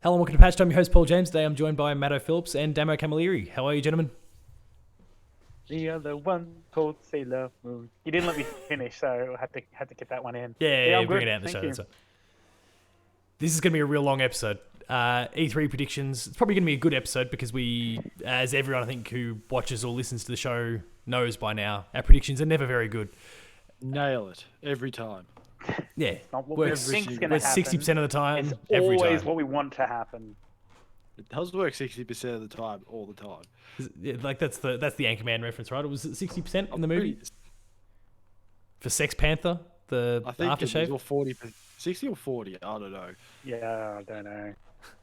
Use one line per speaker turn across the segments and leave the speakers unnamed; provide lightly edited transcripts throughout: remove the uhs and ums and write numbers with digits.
Hello and welcome to Patch Time. Your host Paul James. Today I'm joined by Matto Phillips and Damo Camilleri. How are you, gentlemen?
The other one called Sailor Moon. You didn't let me finish, so I had to get that one in.
Yeah,
I'm
bring
good.
it out in the
Thank
show.
you.
That's right. This is going to be a real long episode. E3 predictions. It's probably going to be a good episode because we, as everyone I think who watches or listens to the show knows by now, our predictions are never very good.
Nail it every time.
Yeah,
Not what we
works
think's going to happen.
60% of the time,
It's
every
always
time.
what we want to happen.
It does work 60% of the time, all the time.
Yeah, like that's the Anchorman reference, right? It was 60% in the movie for Sex Panther, the
I think
aftershave.
it was 40, 60 or 40. I don't know.
Yeah, I don't know.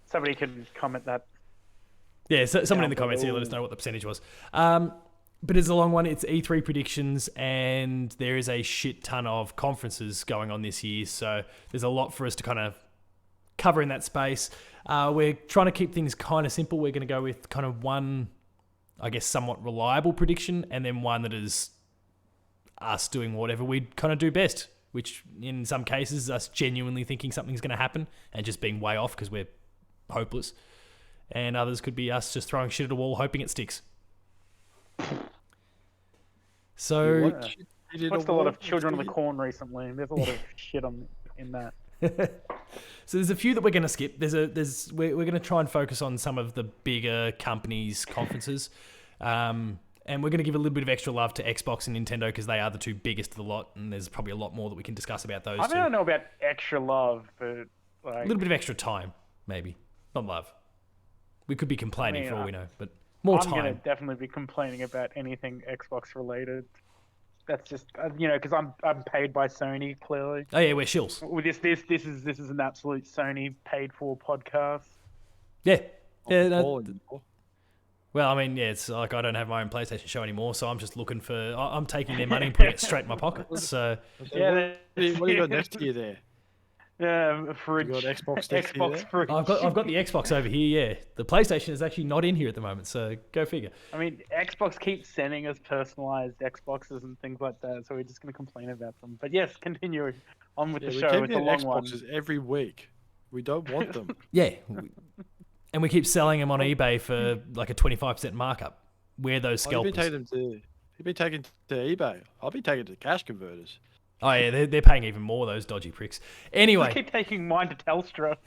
Somebody can comment that.
Yeah, so someone in the
Down
comments here let
below.
us know what the percentage was. But it's a long one. It's E3 predictions, and there is a shit ton of conferences going on this year. So there's a lot for us to kind of cover in that space. We're trying to keep things kind of simple. We're going to go with kind of one, I guess, somewhat reliable prediction, and then one that is us doing whatever we kind of do best, which in some cases is us genuinely thinking something's going to happen and just being way off because we're hopeless. And others could be us just throwing shit at a wall, hoping it sticks. So,
Watched a lot of Children of the Corn recently. There's a lot of shit in that.
so there's a few that we're going to skip. We're going to try and focus on some of the bigger companies' conferences, and we're going to give a little bit of extra love to Xbox and Nintendo because they are the two biggest of the lot, and there's probably a lot more that we can discuss about those.
I
two.
don't know about extra love, but like
A little bit of extra time, maybe, not love. We could be complaining
I mean,
for all we know, but more
I'm going to
time.
definitely be complaining about anything Xbox related. That's just because I'm paid by Sony clearly.
Oh yeah, we're shills.
With this is an absolute Sony paid for podcast.
Yeah. Yeah.
Paul
No,
anymore.
well, I mean, yeah, it's like I don't have my own PlayStation show anymore, so I'm just looking for. I'm taking their money and putting it straight in my pocket. So
Yeah,
What do you got next year there?
fridge.
You got Xbox next to you
Xbox
there?
fridge.
I've got the Xbox over here. Yeah, the PlayStation is actually not in here at the moment. So go figure.
I mean, Xbox keeps sending us personalized Xboxes and things like that, so we're just going to complain about them. But yes, continue on with
Yeah,
the
we
show.
keep
It's a
getting
long one.
Xboxes every week. We don't want them.
Yeah, and we keep selling them on eBay for like a 25% markup. We're those
You've been
scalpers.
taking them to. You've been taking to eBay. I'll be taking to cash converters.
Oh yeah, they're paying even more. Those dodgy pricks.
Just
Anyway,
keep taking mine to Telstra.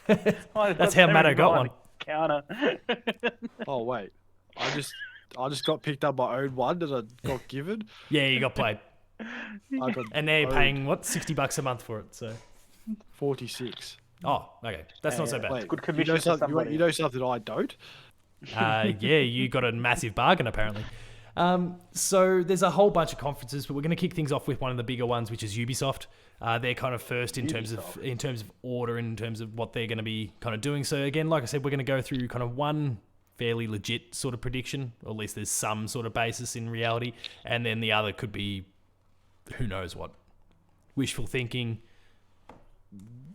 that's how Matto got one.
Counter.
Oh wait, I just got picked up my own one that I got given.
Yeah, you got played,
I got
and they're
owed
paying what $60 a month for it. So
46.
oh, okay, that's not so bad.
Wait,
good
you
commission
know
for
something?
somebody.
You know something I don't?
Yeah, you got a massive bargain apparently. So there's a whole bunch of conferences, but we're going to kick things off with one of the bigger ones, which is Ubisoft. They're kind of first in terms of order, in terms of what they're going to be kind of doing. So again, like I said, we're going to go through kind of one fairly legit sort of prediction, or at least there's some sort of basis in reality, and then the other could be who knows what, wishful thinking.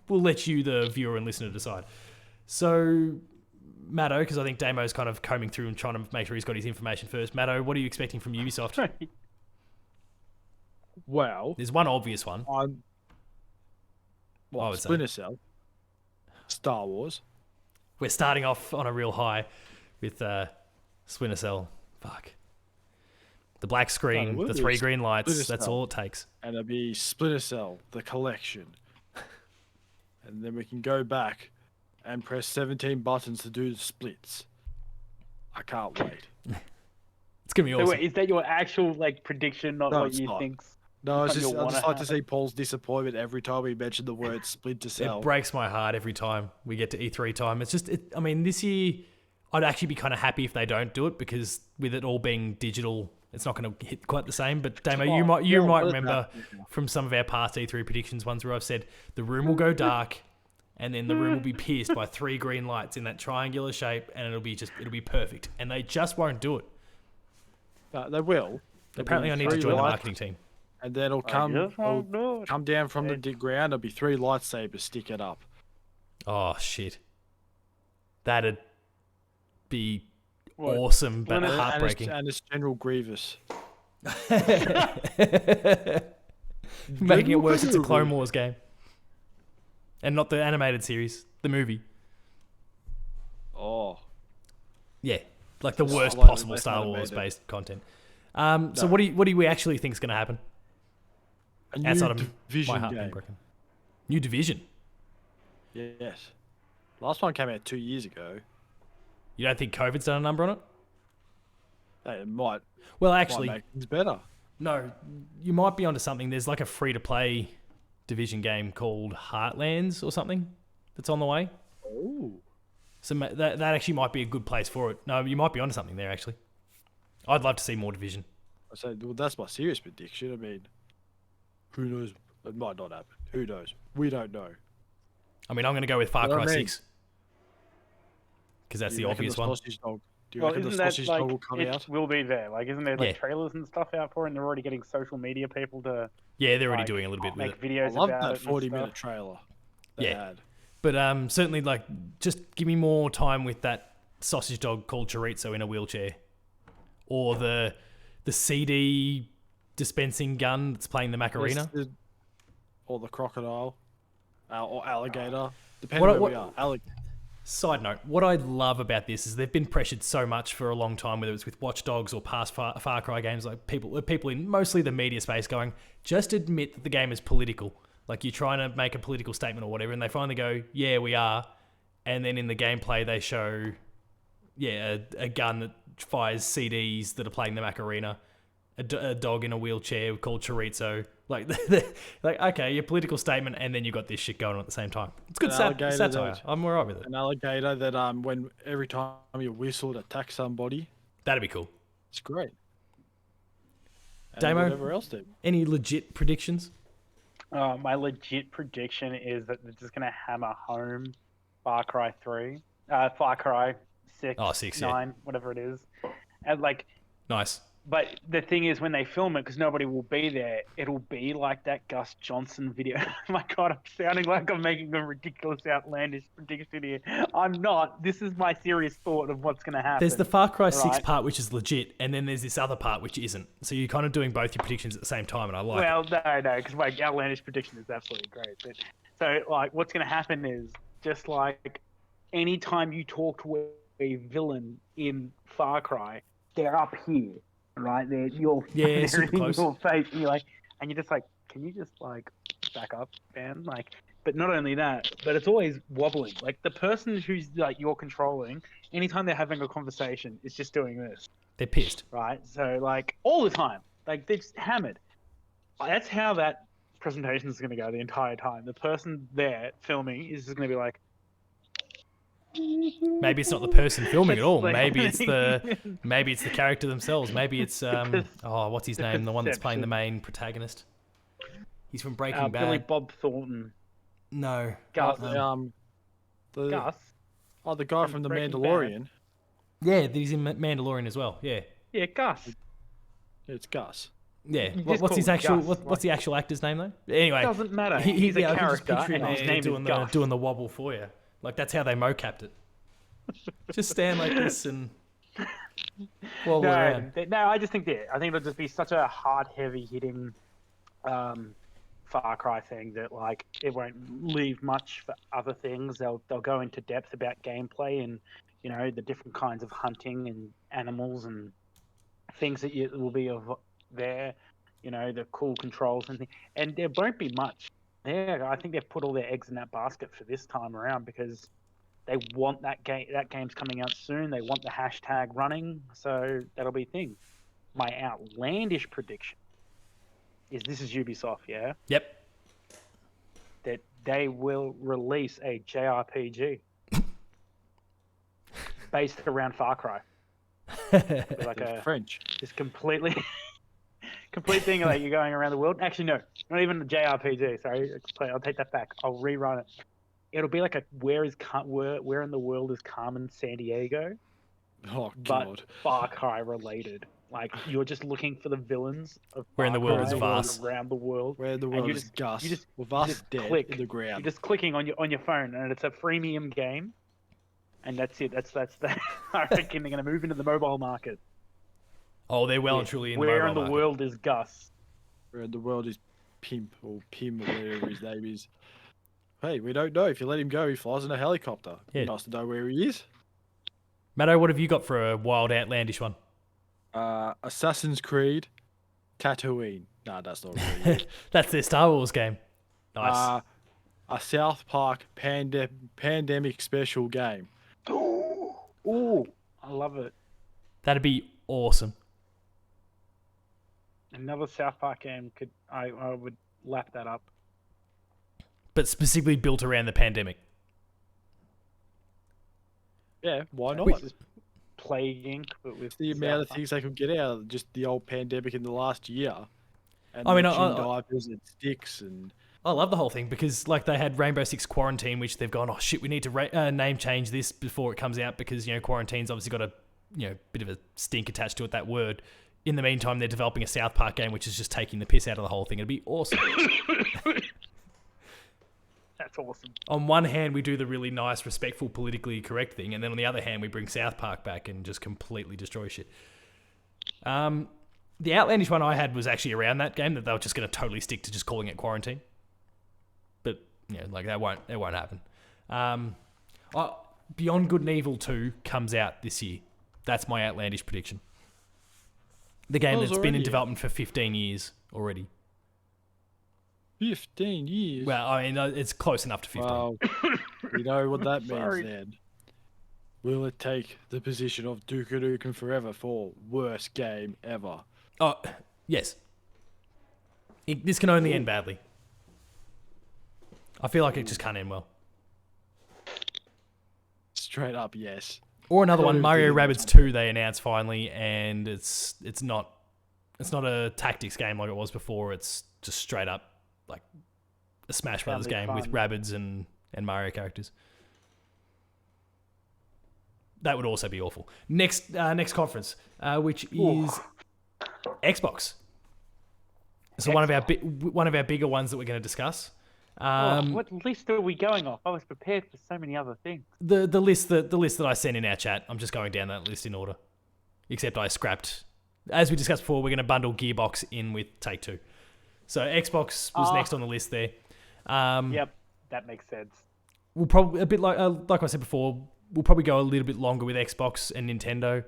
We'll let you, the viewer and listener, decide. So Matto, because I think Damo's kind of combing through and trying to make sure he's got his information first. Matto, what are you expecting from Ubisoft?
Well,
There's one obvious one.
I'm.
I
Well,
would say.
Splinter Cell, Star Wars.
We're starting off on a real high with Splinter Cell. Fuck. The black screen,
No,
the
it
3
is
green lights,
Splinter
that's
Cell.
all it takes.
And it'll be Splinter Cell, the collection. And then we can go back and press 17 buttons to do the splits. I can't wait.
It's going to be
So
awesome.
wait, is that your actual prediction, not
No,
what
it's
you
not.
think?
No, it's
Something
just,
you'll
I
wanna
just like to
have.
see Paul's disappointment every time we mention the word Splinter Cell.
It breaks my heart every time we get to E3 time. It's just, I mean, this year, I'd actually be kind of happy if they don't do it because with it all being digital, it's not going to hit quite the same. But Damo, you might
yeah,
might
what is
remember from some of our past E3 predictions ones where I've said the room will go dark, and then the room will be pierced by 3 green lights in that triangular shape, and it'll be perfect. And they just won't do it.
They will.
Apparently, I need to join the marketing team.
And then it'll come down from the ground. There'll be 3 lightsabers sticking up.
Oh shit, that'd be
What?
awesome, but
Splinter-
heartbreaking.
And it's General Grievous.
Making it worse, it's a Clone Wars game. And not the animated series, the movie. Yeah, like the worst
Slightly
possible
less
Star
animated.
Wars based content. So what do we actually think is going to happen
A new
outside of my
Division
heart being
game.
broken? New Division.
Yes. Last one came out 2 years ago.
You don't think COVID's done a number on it?
Hey, it might
Well, actually,
make things better.
no. You might be onto something. There's like a free-to-play Division game called Heartlands or something that's on the way.
Oh.
So that actually might be a good place for it. No, you might be onto something there, actually. I'd love to see more Division.
I said, well, that's my serious prediction. I mean, who knows? It might not happen. Who knows? We don't know.
I mean, I'm going to go with Far
Well, I
Cry
mean-
6. Because that's
Do
the
you reckon
obvious
the
one.
sausage dog? Do you
Well,
reckon the
isn't that
sausage
like
dog will come
it
out?
will be there? Like, isn't there like
Yeah.
trailers and stuff out for it? And they're already getting social media people to
Yeah, they're already
like,
doing a little bit with
make
it.
I
videos
love
about
that
it.
40-minute
and stuff.
trailer. They
Yeah.
had.
But certainly, like, just give me more time with that sausage dog called Chorizo in a wheelchair. Or the CD dispensing gun that's playing the Macarena.
Or the crocodile. Or alligator. Depending
What-
where
what-
we are. Alligator.
Side note, what I love about this is they've been pressured so much for a long time, whether it's with Watch Dogs or past Far Cry games, like people in mostly the media space going, just admit that the game is political. Like, you're trying to make a political statement or whatever, and they finally go, yeah, we are. And then in the gameplay, they show, a gun that fires CDs that are playing the Macarena, a dog in a wheelchair called Chorizo. Like, okay, your political statement, and then you got this shit going on at the same time. It's good
An alligator
satire.
that-
I'm alright with it.
An alligator that when every time you whistle, it attacks somebody.
That'd be cool.
It's great. And
Damo?
whatever else they
Any legit predictions?
My legit prediction is that they're just gonna hammer home Far Cry 3, Far Cry 6,
Oh, 6, yeah.
9, whatever it is, and like.
Nice.
But the thing is, when they film it, because nobody will be there, it'll be like that Gus Johnson video. My God, I'm sounding like I'm making a ridiculous, outlandish prediction here. I'm not. This is my serious thought of what's going to happen.
There's the Far Cry 6
Right.
part, which is legit, and then there's this other part, which isn't. So you're kind of doing both your predictions at the same time, and I like it.
Well, no, because my outlandish prediction is absolutely great. But, so, like, what's going to happen is just like anytime you talk to a villain in Far Cry, they're up here, right? They're
Yeah,
they're
super
in
close.
your face, and you're just like, can you just like back up, man? Like, but not only that, but it's always wobbling. Like the person who's like you're controlling, anytime they're having a conversation, is just doing this.
They're pissed.
Right? So like all the time, like they're just hammered. That's how that presentation is going to go the entire time. The person there filming is just going to be like,
Maybe it's not the person filming at all.
Like-
Maybe it's the character themselves. Maybe it's what's his name? The one that's playing the main protagonist. He's from Breaking
Billy
Bad.
Bob Thornton,
No.
Gus,
the the guy from the
Breaking
Mandalorian.
Yeah, he's in Mandalorian as well. Yeah.
yeah, Gus.
It's Gus.
Yeah.
You
What's
just
his
call him
actual
Gus,
what's the actual actor's name though? Anyway,
Doesn't matter. He's a
I can just
character,
picture him
and his
there
name is
doing
Gus.
doing the wobble for you. Like that's how they mocapped it. Just stand like this and wobble around.
No, I just think I think it'll just be such a hard, heavy hitting Far Cry thing that like it won't leave much for other things. They'll go into depth about gameplay and the different kinds of hunting and animals and things that will be there. The cool controls and things. And there won't be much there. I think they've put all their eggs in that basket for this time around because they want that game. That game's coming out soon. They want the hashtag running, so that'll be a thing. My outlandish prediction is this is Ubisoft, yeah,
Yep.
that they will release a JRPG based around Far Cry. Like
It's French.
this complete thing like you're going around the world. Actually, no, not even a JRPG. Sorry, I'll take that back. I'll rerun it. It'll be like where in the world is Carmen Sandiego,
Oh
but
God.
Far Cry related. Like you're just looking for the villains of
Where in the
Far
world
Cry
is Vaas?
around the world.
Where the
And
world
you
is
just-
Gus.
you just-
well,
you
Vaas
just
dead
click.
in the
You're
ground.
just clicking on your phone, and it's a freemium game, and that's it. That's the. I reckon they're going to move into the mobile market.
Oh, they're well and truly in the
Where
mobile
in the
market.
world is Gus?
Where the world is Pimp or Pim or whatever his name is. Hey, we don't know. If you let him go, he flies in a helicopter.
Yeah.
Nice to know where he is.
Matto, what have you got for a wild, outlandish one?
Assassin's Creed, Tatooine. Nah, that's not really it.
That's their Star Wars game. Nice.
A South Park pandemic special game.
Ooh, I love it.
That'd be awesome.
Another South Park game I would lap that up.
But specifically built around the pandemic.
Yeah, why not?
With Plague Inc. But with
The
South
amount of
Park.
things they could get out of just the old pandemic in the last year. And
I mean,
mention diapers and sticks and
I love the whole thing because like they had Rainbow Six Quarantine, which they've gone, oh shit, we need to name change this before it comes out because, you know, quarantine's obviously got a, you know, bit of a stink attached to it, that word. In the meantime, they're developing a South Park game, which is just taking the piss out of the whole thing. It'd be awesome.
That's awesome.
On one hand, we do the really nice, respectful, politically correct thing, and then on the other hand, we bring South Park back and just completely destroy shit. The outlandish one I had was actually around that game, that they were just going to totally stick to just calling it Quarantine. But, you know, like that won't happen. Beyond Good and Evil 2 comes out this year. That's my outlandish prediction. The game that's been in development for 15 years already.
15 years.
Well, I mean, it's close enough to 15.
Well, we know what that means
Sorry.
then. Will it take the position of Duke Nukem Forever for worst game ever?
Oh, yes. This can only end badly. I feel like it just can't end well.
Straight up, yes.
Or another one,
Who
Mario
did it?
Rabbids 2, they announced finally, and it's not a tactics game like it was before. It's just straight up like a Smash Brothers
Sounded
game with
fun.
Rabbids and Mario characters. That would also be awful. Next conference, which is Xbox. So one of our bigger ones that we're going to discuss.
What list are we going off? I was prepared for so many other things.
The list that I sent in our chat. I'm just going down that list in order. Except I scrapped, as we discussed before, we're going to bundle Gearbox in with Take-Two. So Xbox was next on the list there.
Yep, that makes sense.
We'll probably a bit like I said before. We'll probably go a little bit longer with Xbox and Nintendo.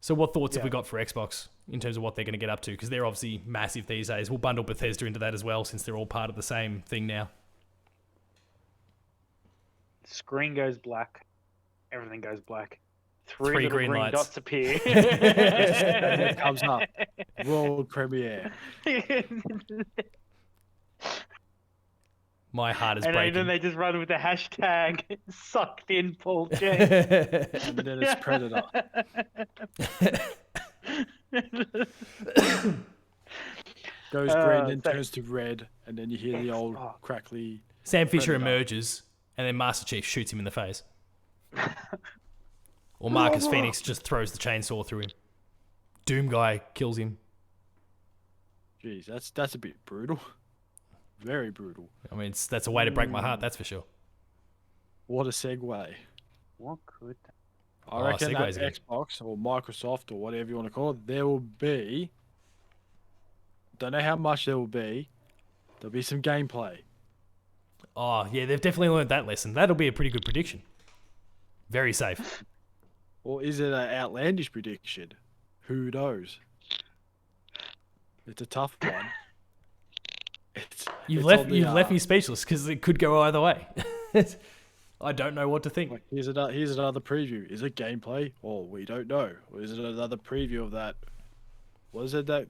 So what thoughts have we got for Xbox in terms of what they're going to get up to? Because they're obviously massive these days. We'll bundle Bethesda into that as well since they're all part of the same thing now.
Screen goes black. Everything goes black.
Three
Three
green
green
lights.
dots appear.
And it comes up. World premiere.
My heart is
And
breaking.
then they just run with the hashtag sucked in Paul J.
And then it's Predator. Goes green, then turns to red, and then you hear the old
Xbox.
crackly.
Sam Fisher
Predator.
emerges, and then Master Chief shoots him in the face. Or Marcus Phoenix just throws the chainsaw through him. Doom guy kills him.
Jeez, that's a bit brutal. Very brutal.
I mean, that's a way to break my heart, that's for sure.
What a segue.
What could
I reckon at
segues again.
Xbox or Microsoft or whatever you want to call it, there will be. Don't know how much there will be. There'll be some gameplay.
Oh, yeah, they've definitely learned that lesson. That'll be a pretty good prediction. Very safe.
Or is it an outlandish prediction? Who knows? It's a tough one.
You've
it's on the,
left me speechless because it could go either way. I don't know what to think.
Like, here's another preview. Is it gameplay? Or we don't know. Or is it another preview of that? What is it, that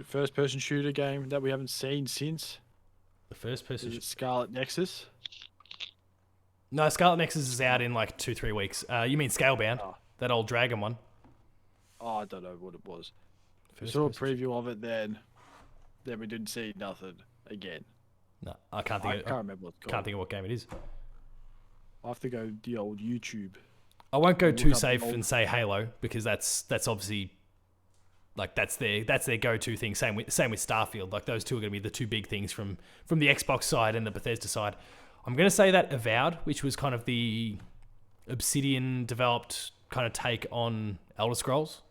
first-person shooter game that we haven't seen since?
The first person.
Is it Scarlet Nexus?
No, Scarlet Nexus is out in like 2-3 weeks. You mean Scalebound?
Oh.
That old dragon one.
Oh, I don't know what it was. We
First
saw a
person
preview of it then we didn't see nothing again.
No, I can't
I
think.
can't remember what it's
Can't
called.
think of what game it is.
I'll have to go the old YouTube.
I won't go
Look
too
up
safe
the old-
and say Halo because that's obviously like that's their go-to thing. Same with Starfield. Like those two are going to be the two big things from the Xbox side and the Bethesda side. I'm going to say that Avowed, which was kind of the Obsidian developed kind of take on Elder Scrolls.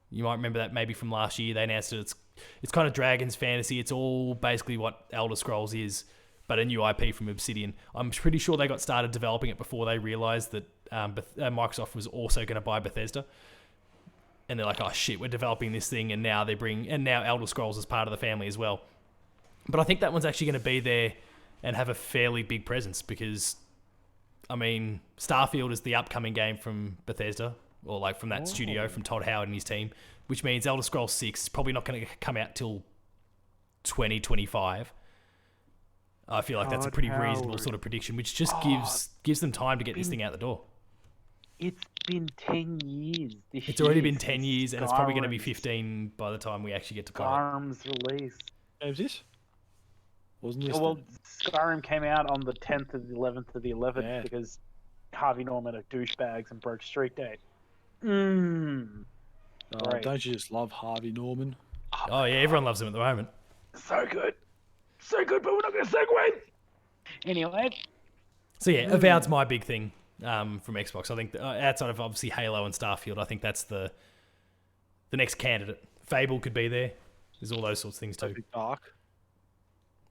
You might remember that maybe from last year. They announced it. It's kind of Dragons fantasy. It's all basically what Elder Scrolls is, but a new IP from Obsidian. I'm pretty sure they got started developing it before they realized that Microsoft was also going to buy Bethesda. And they're like, oh shit, we're developing this thing, and now Elder Scrolls is part of the family as well. But I think that one's actually going to be there and have a fairly big presence because, I mean, Starfield is the upcoming game from Bethesda, or like from that studio, from Todd Howard and his team, which means Elder Scrolls 6 is probably not going to come out till 2025. I feel like that's a pretty reasonable sort of prediction, which just gives them time to get this thing out the door.
It's been 10 years.
It's already been 10 years, and it's probably going to be 15 by the time we actually get to play it.
Skyrim's release.
Game's this? Wasn't this?
Well, Skyrim came out on the 10th of the 11th of the 11th because Harvey Norman are douchebags and broke street date.
Don't you just love Harvey Norman?
Oh yeah, everyone loves him at the moment.
So good. So good, but we're not going to segue. Anyway.
So yeah, Avowed's my big thing from Xbox. I think outside of obviously Halo and Starfield, I think that's the next candidate. Fable could be there. There's all those sorts of things too.
Dark.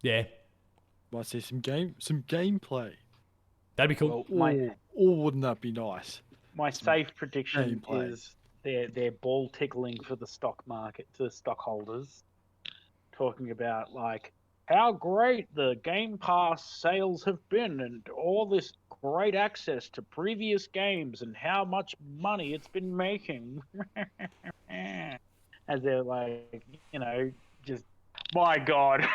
Yeah.
Might see some gameplay.
That'd be cool.
Well,
wouldn't that be nice?
My safe prediction
Gameplay.
is they're ball tickling for the stock market, to the stockholders, talking about like how great the Game Pass sales have been and all this great access to previous games and how much money it's been making. As they're like, just, my God.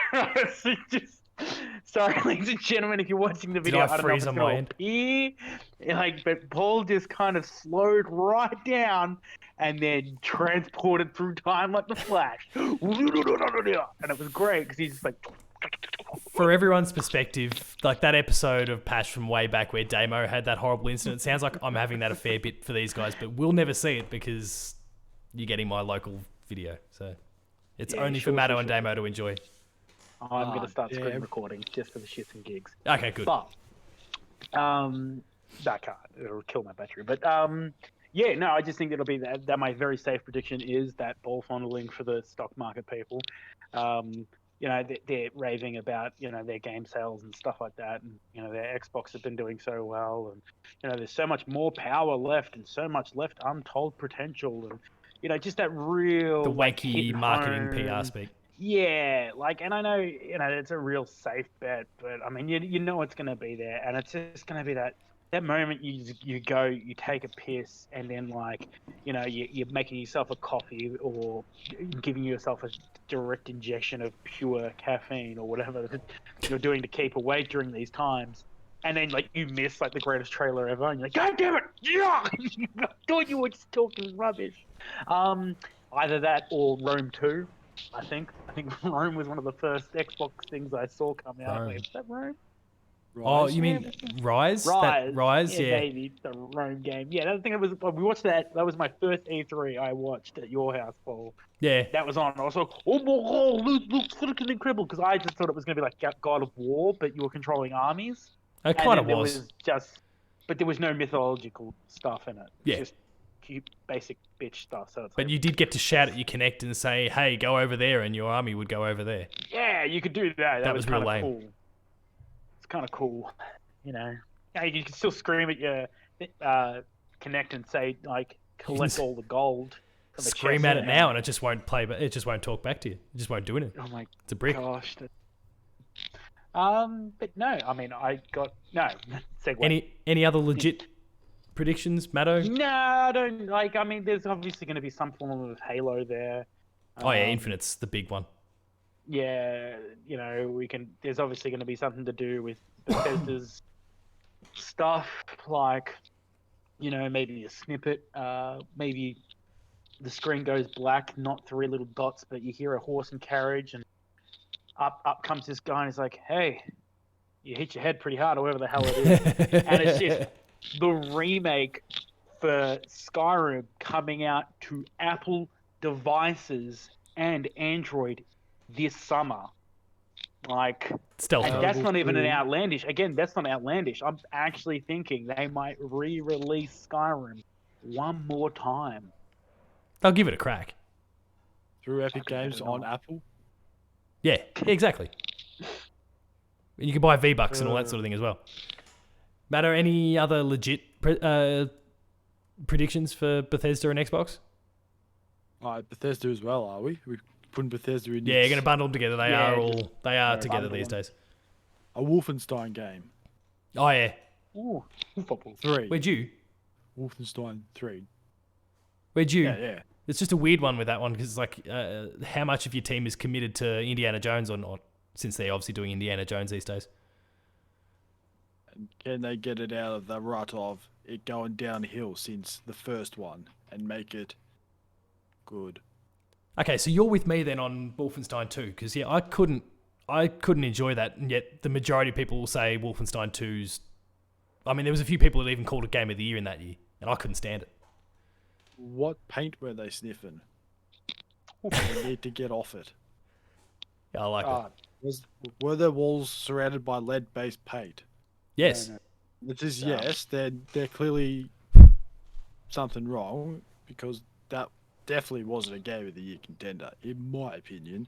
Sorry, ladies and gentlemen, if you're watching the video, I don't know if it's going to appear. But Paul just kind of slowed right down and then transported through time like the Flash. And it was great because he's just like...
For everyone's perspective, like that episode of Pash from way back where Damo had that horrible incident, it sounds like I'm having that a fair bit for these guys, but we'll never see it because you're getting my local video. So it's only for Matto and Damo to enjoy.
I'm going to start screen recording just for the shits and gigs.
Okay, good.
But, I can't. It'll kill my battery. But, I just think it'll be that my very safe prediction is that ball fondling for the stock market people. They're raving about, their game sales and stuff like that. And, their Xbox have been doing so well. And, there's so much more power left and so much left untold potential. And, just that real...
The wanky marketing PR speak.
Yeah, and I know, it's a real safe bet, but I mean, you know it's going to be there, and it's just going to be that moment you go, you take a piss, and then you're making yourself a coffee or giving yourself a direct injection of pure caffeine or whatever you're doing to keep awake during these times, and then you miss the greatest trailer ever, and you're like, God damn it, yeah, I thought you were just talking rubbish. Either that or Rome 2. I think Rome was one of the first Xbox things I saw come out. Wait, is that Rome?
Oh, you mean Rise? Rise, yeah.
Baby, the Rome game. Yeah, that thing we watched that. That was my first E3 I watched at your house, Paul.
Yeah.
That was on. I was like, oh my God, looks fucking incredible, because I just thought it was going to be like God of War, but you were controlling armies.
It kind of was.
But there was no mythological stuff in it.
Yeah.
Just basic bitch stuff. So
but you did get to shout at your Kinect and say, hey, go over there, and your army would go over there.
Yeah, you could do that. That was
real
kind
lame.
of cool. It's kind of cool, Yeah, you can still scream at your Kinect and say, collect all the gold.
Scream at it now, and it just won't play, but it just won't talk back to you. It just won't do anything.
Oh my
it's a brick.
Gosh. But no, I mean, segue.
Any other legit predictions, Matto?
No, I don't. I mean, there's obviously going to be some form of Halo there.
Oh yeah, Infinite's the big one.
Yeah, there's obviously going to be something to do with Bethesda's stuff, maybe a snippet, maybe the screen goes black, not three little dots, but you hear a horse and carriage, and up comes this guy, and he's like, hey, you hit your head pretty hard, or whatever the hell it is. And it's just the remake for Skyrim coming out to Apple devices and Android this summer.
Stealth.
And that's not even an outlandish. Again, that's not outlandish. I'm actually thinking they might re-release Skyrim one more time.
They'll give it a crack.
Through Epic Games on Apple?
Yeah, exactly. And you can buy V-Bucks and all that sort of thing as well. Matter any other legit predictions for Bethesda and Xbox?
All right, Bethesda as well, are we? We're putting Bethesda in.
Yeah, you're going to bundle them together. They are together these days.
A Wolfenstein game.
Oh, yeah.
Ooh, football.
3.
Where'd you?
Wolfenstein 3.
Where'd you?
Yeah.
It's just a weird one with that one because, like, how much of your team is committed to Indiana Jones or not, since they're obviously doing Indiana Jones these days.
And can they get it out of the rut of it going downhill since the first one and make it good?
Okay, so you're with me then on Wolfenstein 2 because, yeah, I couldn't enjoy that, and yet the majority of people will say Wolfenstein 2's... I mean, there was a few people that even called it Game of the Year in that year, and I couldn't stand it.
What paint were they sniffing? They need to get off it.
Yeah, I like that.
Were their walls surrounded by lead-based paint?
Yes.
No.
Which is yes, they're clearly something wrong because that definitely wasn't a Game of the Year contender, in my opinion.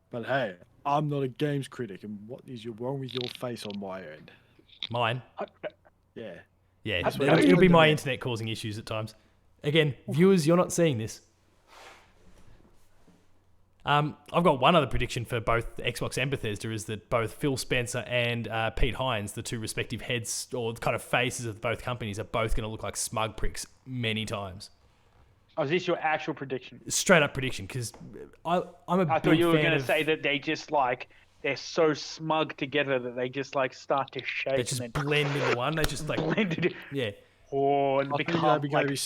But hey, I'm not a games critic, and what is wrong with your face on my end?
Mine.
Yeah.
Yeah,
That's what
it'll be
I
my
do.
internet causing issues at times. Again, viewers, you're not seeing this. I've got one other prediction for both Xbox and Bethesda is that both Phil Spencer and Pete Hines, the two respective heads or kind of faces of both companies, are both going to look like smug pricks many times.
Oh, is this your actual prediction?
Straight up prediction, because I'm a
I
big
thought you were
fan
going to
of...
say that they just like they're so smug together that they just like start to shake.
They just
and then
blend into one. They just like...
blended.
Yeah.
Oh, and
I think
become
they're going
like
to be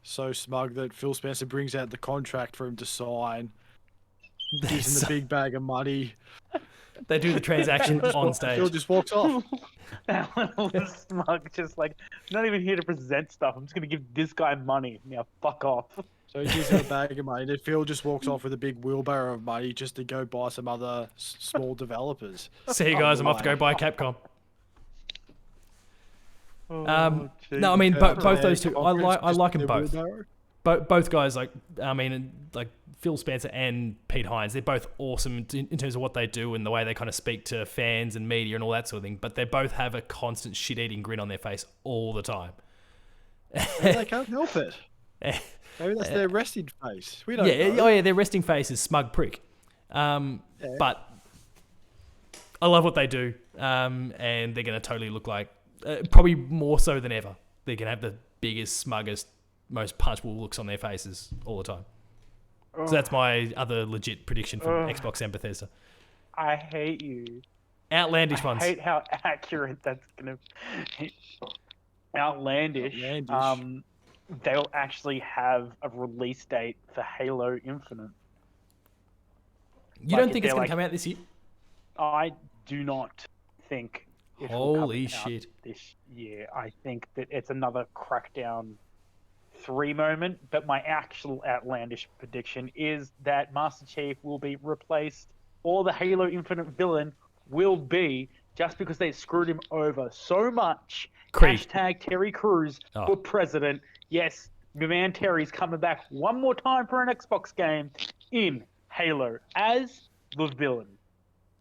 so smug that Phil Spencer brings out the contract for him to sign. Gives him the big bag of money.
They do the transaction on stage.
Phil just walks off.
that little smug, just like not even here to present stuff. I'm just going to give this guy money. Now fuck off.
So he gives him a bag of money, and then Phil just walks off with a big wheelbarrow of money just to go buy some other small developers.
See you guys. I'm off to go buy Capcom.
Oh,
No, I mean both those two. I like them
Their
both.
wheelbarrow.
Both guys, like Phil Spencer and Pete Hines, they're both awesome in terms of what they do and the way they kind of speak to fans and media and all that sort of thing. But they both have a constant shit-eating grin on their face all the time.
Maybe they can't help it. Maybe that's their resting face. We don't know.
Oh yeah, their resting face is smug prick. But I love what they do, and they're going to totally look like, probably more so than ever, they're going to have the biggest, smuggest, most punchable looks on their faces all the time. So that's my other legit prediction from Xbox and Bethesda.
I hate you.
Outlandish ones.
I hate how accurate that's gonna. Outlandish. They'll actually have a release date for Halo Infinite.
You don't think it's going to come out this year?
I do not think. It will
Holy
come out
shit!
This year, I think that it's another Crackdown 3 moment. But my actual outlandish prediction is that Master Chief will be replaced, or the Halo Infinite villain will be, just because they screwed him over so much.
Creed.
Hashtag Terry Crews for president. Yes, my man Terry's coming back one more time for an Xbox game in Halo as the villain.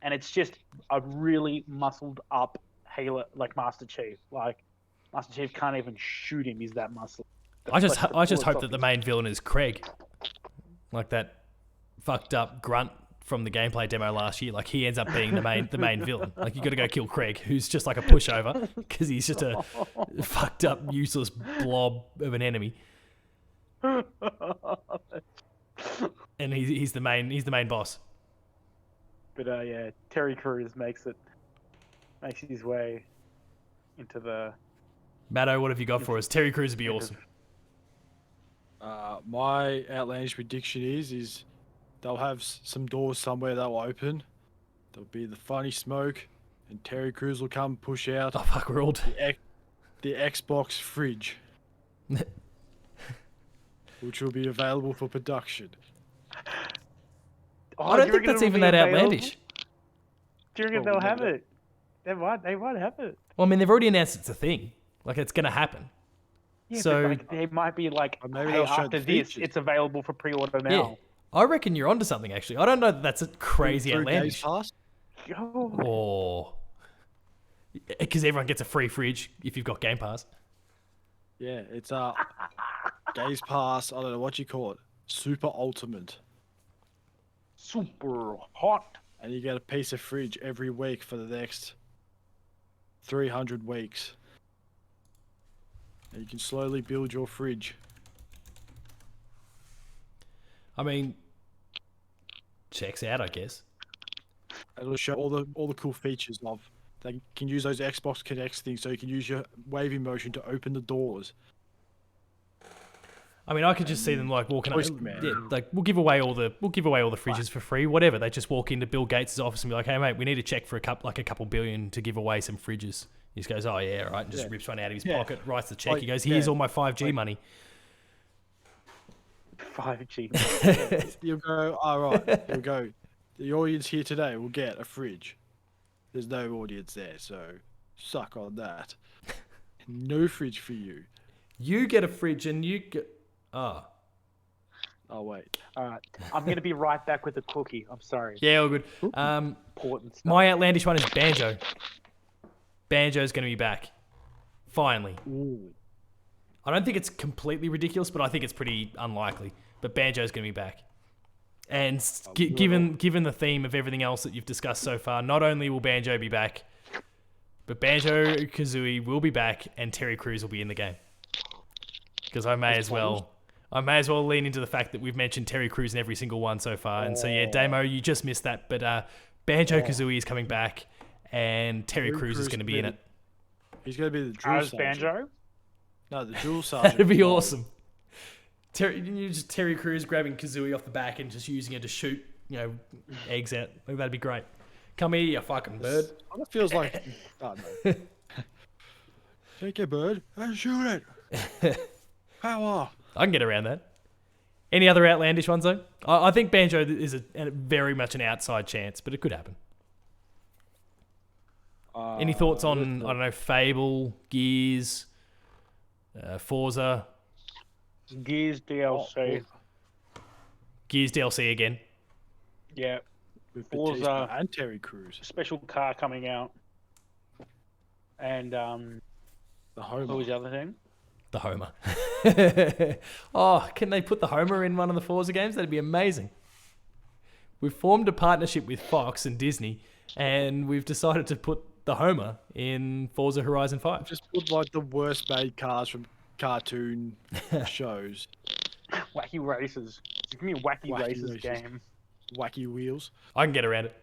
And it's just a really muscled up Halo, like Master Chief. Like, Master Chief can't even shoot him, he's that muscle.
I just hope that the main villain is Craig. Like that fucked up grunt from the gameplay demo last year. Like, he ends up being the main villain. Like, you got to go kill Craig, who's just like a pushover because he's just a fucked up, useless blob of an enemy. And he's the main boss.
But yeah, Terry Crews makes his way into the...
Matto, what have you got for us? Terry Crews would be awesome.
My outlandish prediction is they'll have some doors somewhere that will open. There'll be the funny smoke, and Terry Crews will come push out
Oh fuck, we're all...
the Xbox fridge, which will be available for production.
I don't think that's even that outlandish.
Do you reckon they'll have it? They might have it.
Well, I mean, they've already announced it's a thing. Like, it's going to happen.
Yeah,
So-
but like, they might be like,
maybe
hey,
they'll show
after
the
this,
features.
it's available for pre-order
Yeah.
now.
I reckon you're onto something, actually. I don't know that that's a crazy
Through
outlandish.
Game Pass?
Oh,
Or... Because everyone gets a free fridge if you've got Game Pass.
Yeah, it's Gaze Pass. I don't know what you call it. Super Ultimate.
Super hot.
And you get a piece of fridge every week for the next 300 weeks. And you can slowly build your fridge.
I mean, checks out, I guess.
It'll show all the cool features of. They can use those Xbox Connects things, so you can use your wavy motion to open the doors.
I mean, I could just see them like walking up.
Choice command.
Yeah, like we'll give away all the fridges for free, whatever. They just walk into Bill Gates' office and be like, "Hey, mate, we need a check for a couple billion to give away some fridges." He just goes, "Oh yeah, all right," and just rips one out of his pocket, writes the check.
Like,
he goes, "Here's all my 5G money."
5G.
You'll go, all right. You'll go. The audience here today will get a fridge. There's no audience there, so suck on that. No fridge for you.
You get a fridge and you get.
Oh wait.
All right. I'm going to be right back with the cookie. I'm sorry.
Yeah, all good.
Important stuff.
My outlandish one is Banjo. Banjo's going to be back. Finally.
Ooh.
I don't think it's completely ridiculous, but I think it's pretty unlikely. But Banjo's going to be back. And given the theme of everything else that you've discussed so far, not only will Banjo be back, but Banjo Kazooie will be back and Terry Crews will be in the game. Because I may as well lean into the fact that we've mentioned Terry Crews in every single one so far. And so yeah, Damo, you just missed that. But Banjo Kazooie is coming back and Terry Crews is going to be in it.
He's going to be the drill sergeant.
Banjo?
No, the drill sergeant.
That'd be awesome. Terry Crews grabbing Kazooie off the back and just using it to shoot, eggs out. Like, that'd be great. Come here, you fucking bird.
It feels like. Oh, no. Take it, bird, and shoot it. Power.
I can get around that. Any other outlandish ones, though? I think Banjo is very much an outside chance, but it could happen. Any thoughts on, I don't know, Fable, Gears, Forza?
Gears DLC.
Gears DLC again.
Yeah.
With
Forza.
Batista and Terry Crews.
Special car coming out. And,
The Homer.
what was the other thing?
The Homer. Oh, can they put the Homer in one of the Forza games? That'd be amazing. We've formed a partnership with Fox and Disney, and we've decided to put the Homer in Forza Horizon 5.
Just put like the worst made cars from cartoon shows.
Wacky Races. Give me a Wacky Races game.
Wacky Wheels.
I can get around it.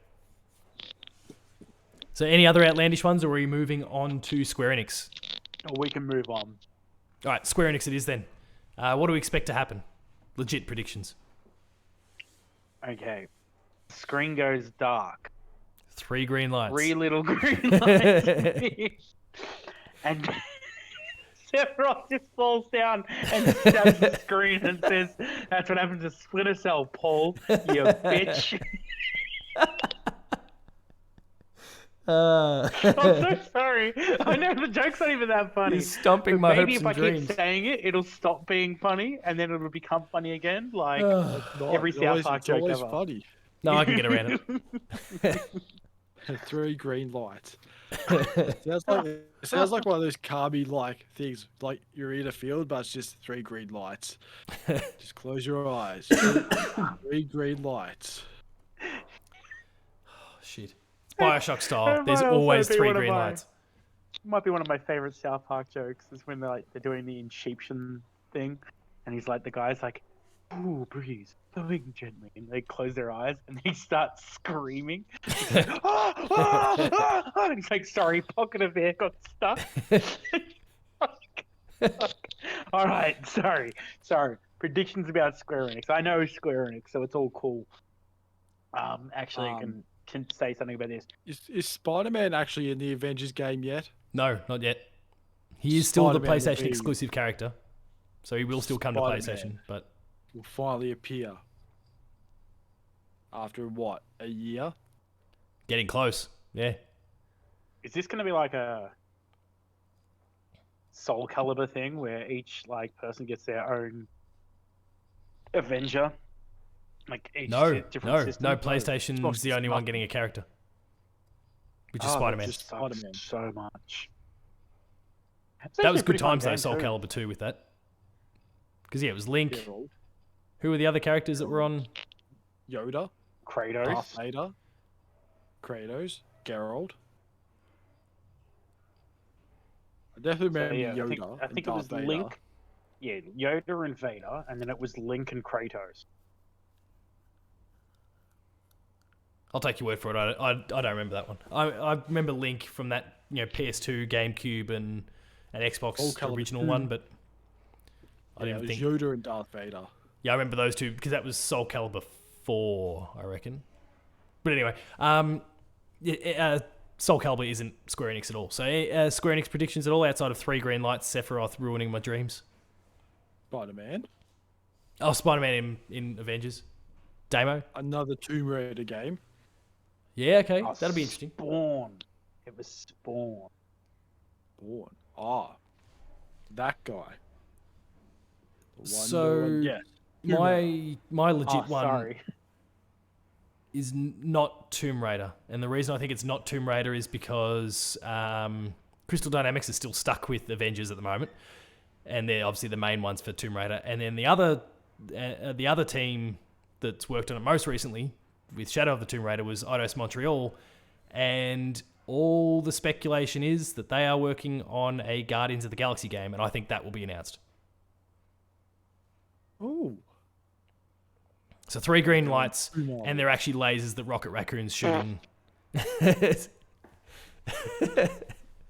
So any other outlandish ones, or are we moving on to Square Enix?
Or we can move on.
All right, Square Enix it is then. What do we expect to happen? Legit predictions.
Okay. Screen goes dark.
3 green lights.
3 little green lights. And Sephiroth just falls down and stabs the screen and says, "That's what happens to Splinter Cell, Paul, you bitch." I'm so sorry. I know the joke's not even that funny.
He's stomping
But
my
maybe
hopes
if I
and dreams.
keep saying it, it'll stop being funny, and then it'll become funny again, like every
It's
South
always-
Park
it's
joke
always
ever.
funny.
No, I can get around it.
3 green lights. It sounds like one of those Kirby like things, like you're in a field, but it's just 3 green lights. Just close your eyes. 3 green lights.
Oh, shit. It's Bioshock style.
It
There's
might also
always
be
3
one of
green
my-
lights.
Might be one of my favorite South Park jokes is when they're doing the Inception thing, and he's like, the guy's like, "Ooh, breeze, flowing gently," and they close their eyes, and he starts screaming. He's like, "Ah, ah, ah, ah," and he's like, "Sorry, pocket of air got stuck." Fuck. All right, sorry. Predictions about Square Enix. I know Square Enix, so it's all cool. Actually, I can say something about this.
Is Spider-Man actually in the Avengers game yet?
No, not yet. He is still the
Spider-Man will
PlayStation
be-
exclusive character. So he will still come to
Spider-Man.
PlayStation, but
Will finally appear. After what? A year?
getting close. Yeah.
Is this going to be like a Soul Calibur thing where each person gets their own Avenger? Like each
No,
different system?
no. PlayStation's
Xbox
the only one
nothing.
getting a character, which is
Oh, that
Spider-Man.
just sucks
Spider-Man.
so much. It's
That
actually
was
a
good
pretty fun
times though,
game,
Soul
too.
Calibur 2 with that. Because yeah, it was Link.
Geralt,
Who were the other characters that were on?
Yoda,
Kratos.
Darth Vader, Kratos, Geralt. I definitely
So,
remember
yeah,
Yoda
I
and
think it was
Darth Vader.
Link. Yeah, Yoda and Vader, and then it was Link and Kratos.
I'll take your word for it. I don't remember that one. I remember Link from that PS2, GameCube, and an Xbox
Soul Calibur
original
2.
one, but I
Yeah,
didn't
it was
think.
Yoda and Darth Vader.
Yeah, I remember those two because that was Soul Calibur 4, I reckon. But anyway, Soul Calibur isn't Square Enix at all. So Square Enix predictions at all outside of 3 green lights, Sephiroth ruining my dreams.
Spider-Man.
Oh, Spider-Man in Avengers. Damo.
Another Tomb Raider game.
Yeah, okay.
Oh,
That'll be interesting.
Spawn. It was Spawn.
Born. Ah, that guy.
So,
yes. Tomb Raider.
my legit
Oh,
one
sorry.
is not Tomb Raider. And the reason I think it's not Tomb Raider is because Crystal Dynamics is still stuck with Avengers at the moment. And they're obviously the main ones for Tomb Raider. And then the other team that's worked on it most recently with Shadow of the Tomb Raider was Eidos Montreal. And all the speculation is that they are working on a Guardians of the Galaxy game. And I think that will be announced.
Ooh.
So 3 green lights, and they're actually lasers that Rocket Raccoon's shooting.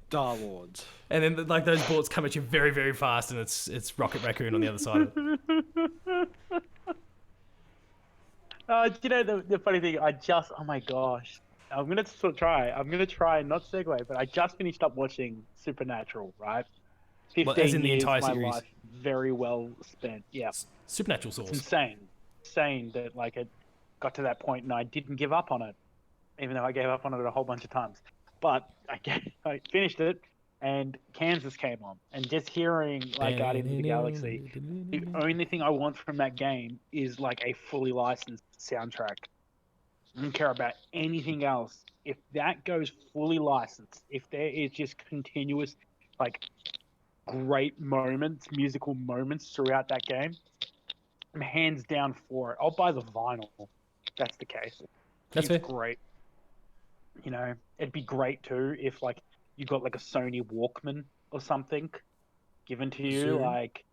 Star Lords.
And then like those bullets come at you very, very fast, and it's Rocket Raccoon on the other side of it.
The funny thing, oh my gosh. I'm going to try not segue, but I just finished up watching Supernatural, right? 15
Well, as in the
years
entire
of my
series?
life, very well spent. Yeah.
Supernatural
It's
source.
insane that like it got to that point and I didn't give up on it, even though I gave up on it a whole bunch of times. But I finished it, and Kansas came on, and just hearing like Guardians of the Galaxy, the only thing I want from that game is like a fully licensed soundtrack. I don't care about anything else. If that goes fully licensed, if there is just continuous like great moments, musical moments throughout that game, I'm hands down for it. I'll buy the vinyl. That's the case.
That's
It's
fair.
great. You know, it'd be great too if like you got like a Sony Walkman or something given to you,
Zune?
like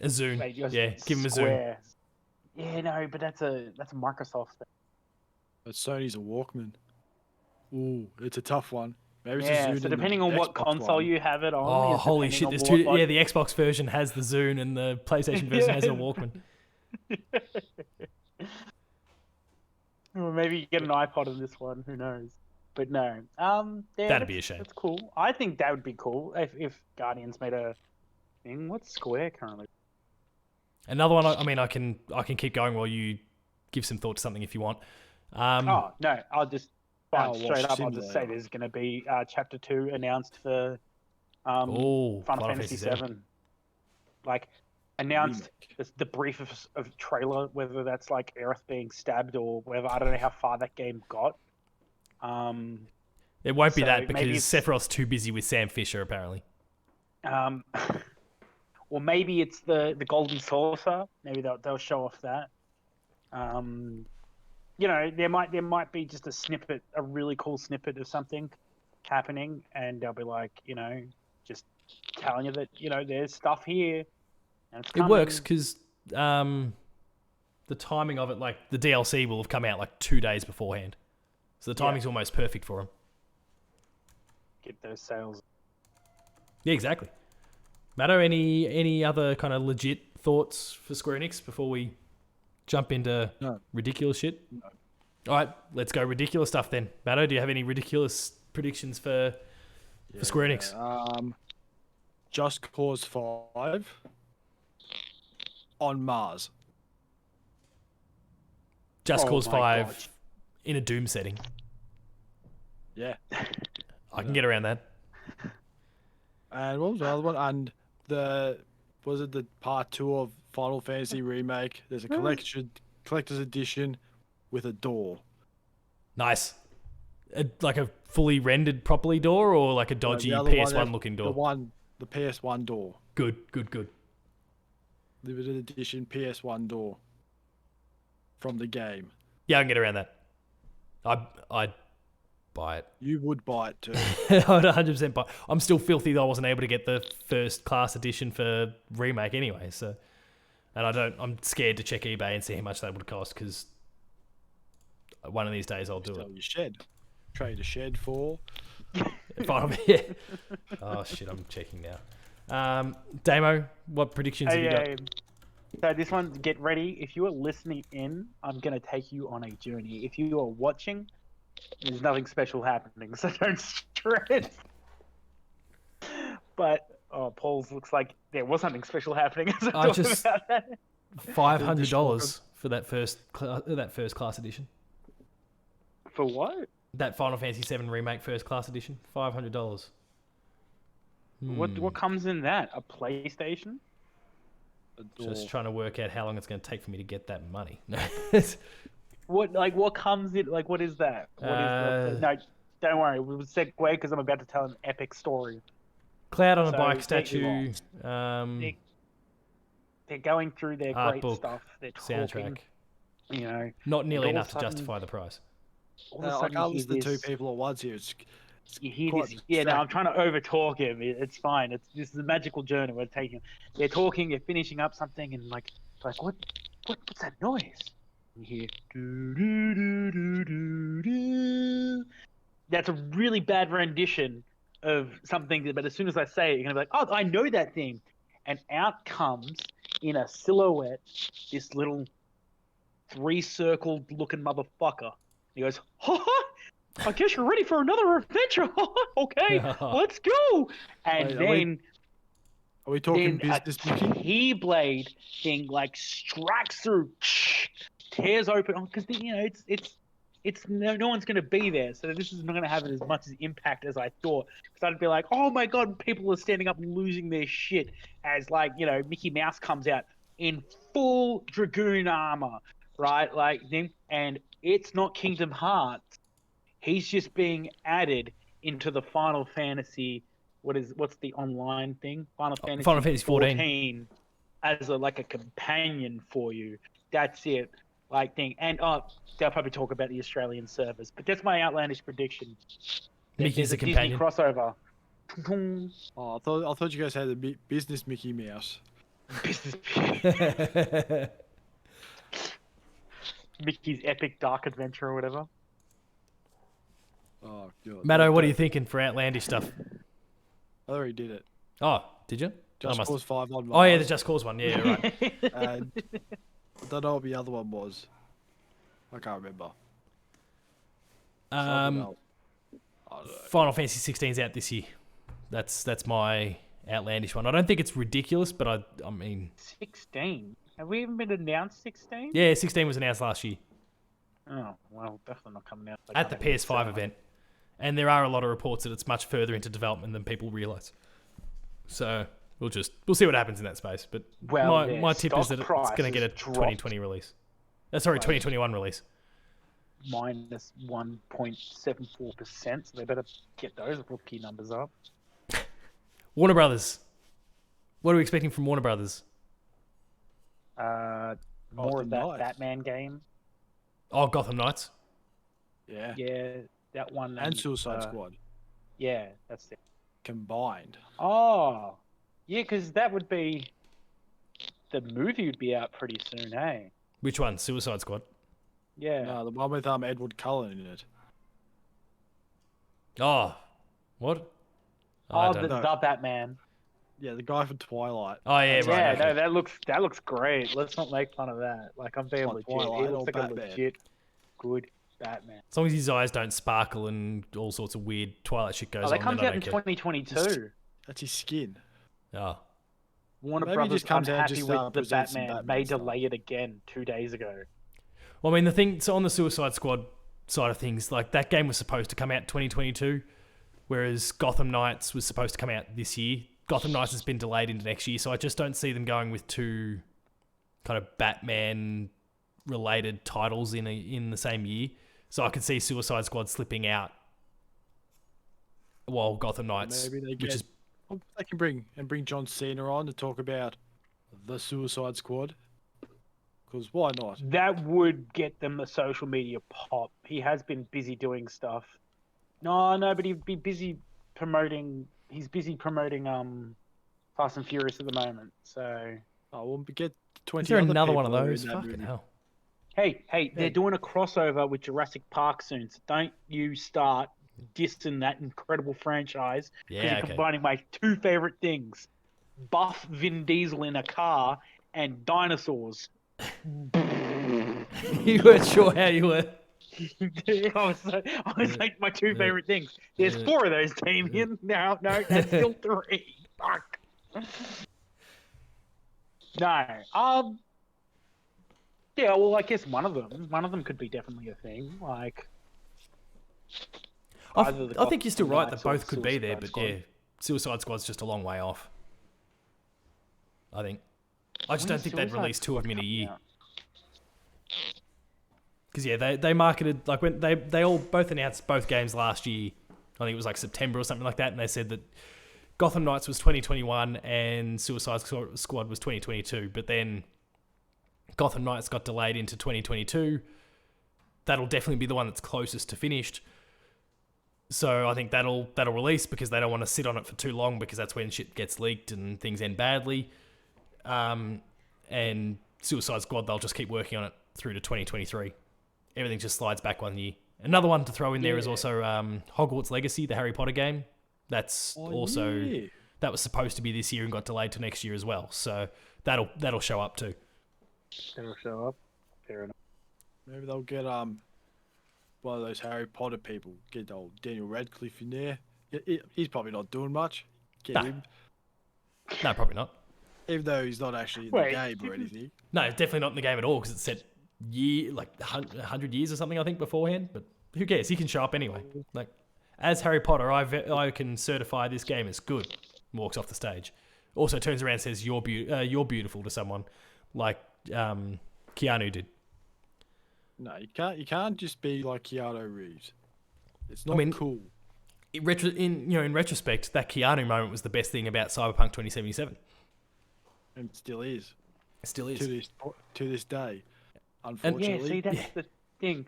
A Zune.
like, your
Yeah, give him a Zune.
Square. Yeah, no, but that's a Microsoft thing.
But Sony's a Walkman. Ooh, it's a tough one. Maybe it's a
Yeah,
Zune
so
and the
depending on what
Xbox
console
one.
you have it on.
Oh,
is
holy
depending
shit.
on
There's
what,
two.
like-
Yeah, the Xbox version has the Zune, and the PlayStation version has a Walkman.
Or maybe you get an iPod in this one. Who knows? But no. Yeah,
That'd be a shame.
That's cool. I think that would be cool if Guardians made a thing. What's Square currently?
Another one. I mean, I can keep going while you give some thought to something if you want.
Oh no, I'll just
Power
straight
Wash
up. I'll just say
Simulator.
there's going to be Chapter 2 announced for
Oh,
Final Fantasy 7. Like announced
Remake.
the brief of trailer, whether that's like Aerith being stabbed or whether. I don't know how far that game got.
It won't be
So
that
maybe
because
it's-
Sephiroth's too busy with Sam Fisher, apparently.
Or maybe it's the Golden Saucer. Maybe they'll show off that. You know, there might be just a snippet, a really cool snippet of something happening, and they'll be like, you know, just telling you that, you know, there's stuff here. And it's
It
coming.
works because the timing of it, like the DLC will have come out like 2 days beforehand. So the timing's almost perfect for him.
Get those sales.
Yeah, exactly. Matto, any other kind of legit thoughts for Square Enix before we jump into
No.
ridiculous shit?
No.
All right, let's go ridiculous stuff then. Matto, do you have any ridiculous predictions for Square Enix?
Just Cause 5 on Mars.
Just
Oh
Cause
my
5
God.
in a Doom setting.
Yeah.
I can get around that.
And what was the other one? And was it the part 2 of Final Fantasy Remake? There's a collector's edition with a door.
Nice. Like a fully rendered properly door or like a dodgy
The other one,
PS1 looking door?
The one The PS1 door.
Good.
Limited edition PS1 door. From the game.
Yeah, I can get around that. I'd buy it.
You would buy it too.
I'd 100% buy. I'm still filthy that I wasn't able to get the first class edition for remake anyway. So, and I'm scared to check eBay and see how much that would cost because one of these days I'll do it.
Your shed. Trade a shed for.
Yeah. Oh shit, I'm checking now. Damo, what predictions have you got?
So this one, get ready. If you are listening in, I'm going to take you on a journey. If you are watching, there's nothing special happening, so don't stress. But Paul's looks like there was something special happening. As I just about that.
$500 for that first class edition.
For what?
That Final Fantasy VII Remake First Class Edition. $500.
What comes in that? A PlayStation?
Just trying to work out how long it's going to take for me to get that money.
What comes in? Like, what is that? No, don't worry. We'll segue because I'm about to tell an epic story.
Cloud on a bike statue.
They're going through their great
book,
stuff. They're talking,
soundtrack.
You know,
not nearly enough to justify the price.
I can't listen to two people at once here.
You hear this? Yeah, no, I'm trying to overtalk him. It's fine. This is a magical journey we're taking. They're talking. They're finishing up something, and like what's that noise? You hear do do do do do do. That's a really bad rendition of something. But as soon as I say it, you're gonna be like, oh, I know that thing. And out comes in a silhouette this little three-circled looking motherfucker. He goes, ha ha! I guess you're ready for another adventure. Okay, let's go. And then
are we talking business?
A keyblade thing like strikes through, tears open. Because it's no one's going to be there, so this is not going to have as much impact as I thought. Because I'd be like, oh my god, people are standing up and losing their shit as Mickey Mouse comes out in full Dragoon armor, right? And it's not Kingdom Hearts. He's just being added into the Final Fantasy. What's the online thing? Final Fantasy 14 as a companion for you. That's it. Thing. And they'll probably talk about the Australian servers, but that's my outlandish prediction.
Mickey's a companion.
Disney crossover.
Oh, I thought you guys had the business Mickey Mouse.
Business. Mickey's epic dark adventure or whatever.
Oh god.
Matto, what are you thinking for outlandish stuff?
I already did it.
Oh, did you?
Just Cause 5 on.
Oh yeah, the Just Cause one. Yeah, right.
And I don't know what the other one was. I can't remember.
Final Fantasy 16's out this year. That's my outlandish one. I don't think it's ridiculous, but I mean
16. Have we even been announced 16?
Yeah, 16 was announced last year.
Oh well, definitely not coming out
at the PS5 event. And there are a lot of reports that it's much further into development than people realise. So we'll see what happens in that space. But my tip is that it's going to get a 2020 release. Sorry, 2021 release.
Minus 1.74%. So they better get those rookie numbers up.
Warner Brothers. What are we expecting from Warner Brothers?
More of that Batman game.
Oh, Gotham Knights.
Yeah.
Yeah, that one.
And Suicide Squad.
Yeah, that's it.
Combined.
Oh, yeah, because that would be... The movie would be out pretty soon, eh?
Which one? Suicide Squad?
Yeah.
No, the one with Edward Cullen in it.
Oh, what?
The Batman.
Yeah, the guy from Twilight.
Oh yeah, right.
Yeah,
okay.
no, that looks great. Let's not make fun of that. I'm being legit.
Twilight
It looks like
Batman.
a legit good Batman.
As long as his eyes don't sparkle and all sorts of weird Twilight shit goes on.
That comes out in
care.
2022.
That's his skin.
Oh.
Warner
Maybe
Brothers
just comes out
unhappy
just,
with the
presents some
Batman.
Batman
May
stuff.
delay it again 2 days ago.
Well, I mean, the thing, so on the Suicide Squad side of things, that game was supposed to come out 2022, whereas Gotham Knights was supposed to come out this year. Gotham Knights has been delayed into next year, so I just don't see them going with two kind of Batman-related titles in the same year. So I could see Suicide Squad slipping out while Gotham Knights,
Maybe they
which is
They can bring John Cena on to talk about the Suicide Squad. Because why not?
That would get them a social media pop. He has been busy doing stuff. No, but he'd be busy promoting. He's busy promoting Fast and Furious at the moment. So
We'll get 20
Is there
other
another
people
one of
who are in
those?
that
Fucking
movie.
hell.
hey, they're doing a crossover with Jurassic Park soon. So don't you start dissing that incredible franchise because
Yeah,
you're
okay.
combining my two favorite things: buff Vin Diesel in a car and dinosaurs.
You weren't sure how you were.
I was like my two favorite things. There's four of those, Damien. No, that's still three. Fuck. No. Yeah, well, I guess one of them could be definitely a thing. Like,
I
either the
think you're still
Gotham
right that
Knights or
both could be
Suicide
there, but
Squad.
yeah, Suicide Squad's just a long way off. I think. I just don't
When's
think they'd
Suicide
release two of
Squad
them in a
coming
year.
out?
Because yeah, they marketed like when they all both announced both games last year. I think it was like September or something like that, and they said that Gotham Knights was 2021 and Suicide Squad was 2022. But then Gotham Knights got delayed into 2022. That'll definitely be the one that's closest to finished. So I think that'll release because they don't want to sit on it for too long because that's when shit gets leaked and things end badly. And Suicide Squad, they'll just keep working on it through to 2023. Everything just slides back 1 year. Another one to throw in there is also Hogwarts Legacy, the Harry Potter game. That's that was supposed to be this year and got delayed to next year as well. So that'll show up too.
It'll show up. Fair enough.
Maybe they'll get one of those Harry Potter people. Get old Daniel Radcliffe in there. He's probably not doing much. Get him.
No, probably not.
Even though he's not actually in the game or anything.
No, definitely not in the game at all because it's set 100 years or something, I think, beforehand. But who cares? He can show up anyway. Like, as Harry Potter, I can certify this game is good. Walks off the stage. Also turns around and says, you're beautiful to someone, like Keanu did.
No, you can't just be like Keanu Reeves. It's not cool.
In retrospect, that Keanu moment was the best thing about Cyberpunk 2077.
And it still is.
It still is.
To this day. Unfortunately.
Yeah, see, that's the thing.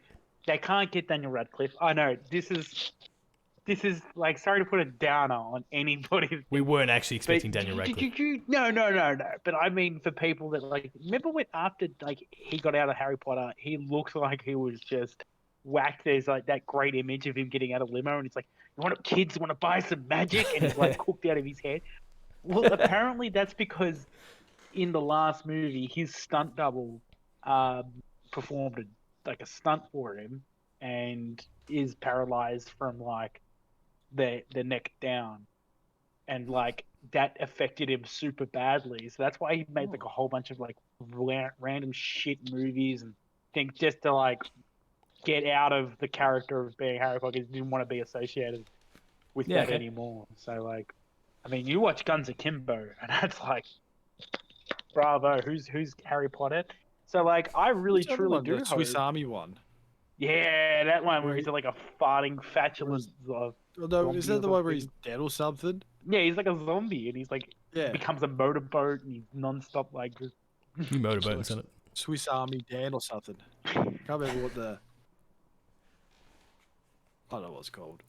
They can't get Daniel Radcliffe. I know, this is like, sorry to put a downer on anybody.
We weren't actually expecting Daniel Radcliffe.
No. But I mean, for people that, like, remember when after, like, he got out of Harry Potter, he looked like he was just whacked. There's, like, that great image of him getting out of limo, and it's like, kids want to buy some magic? And he's, like, cooked out of his head. Well, apparently that's because in the last movie, his stunt double performed a stunt for him and is paralyzed from, like, the neck down, and like that affected him super badly. So that's why he made like a whole bunch of like random shit movies and things just to like get out of the character of being Harry Potter. He didn't want to be associated with that anymore. So like, I mean, you watch Guns Akimbo and that's like, bravo, who's Harry Potter? So like, I really truly do hope.
Swiss Army one.
Yeah, that one where he's like a farting fatulous.
No, is that the one where he's dead or something?
Yeah, he's like a zombie, and he's like becomes a motorboat, and he's non-stop like.
You motorboat, isn't it?
Swiss Army Dan or something. Can't remember what I don't know what it's called.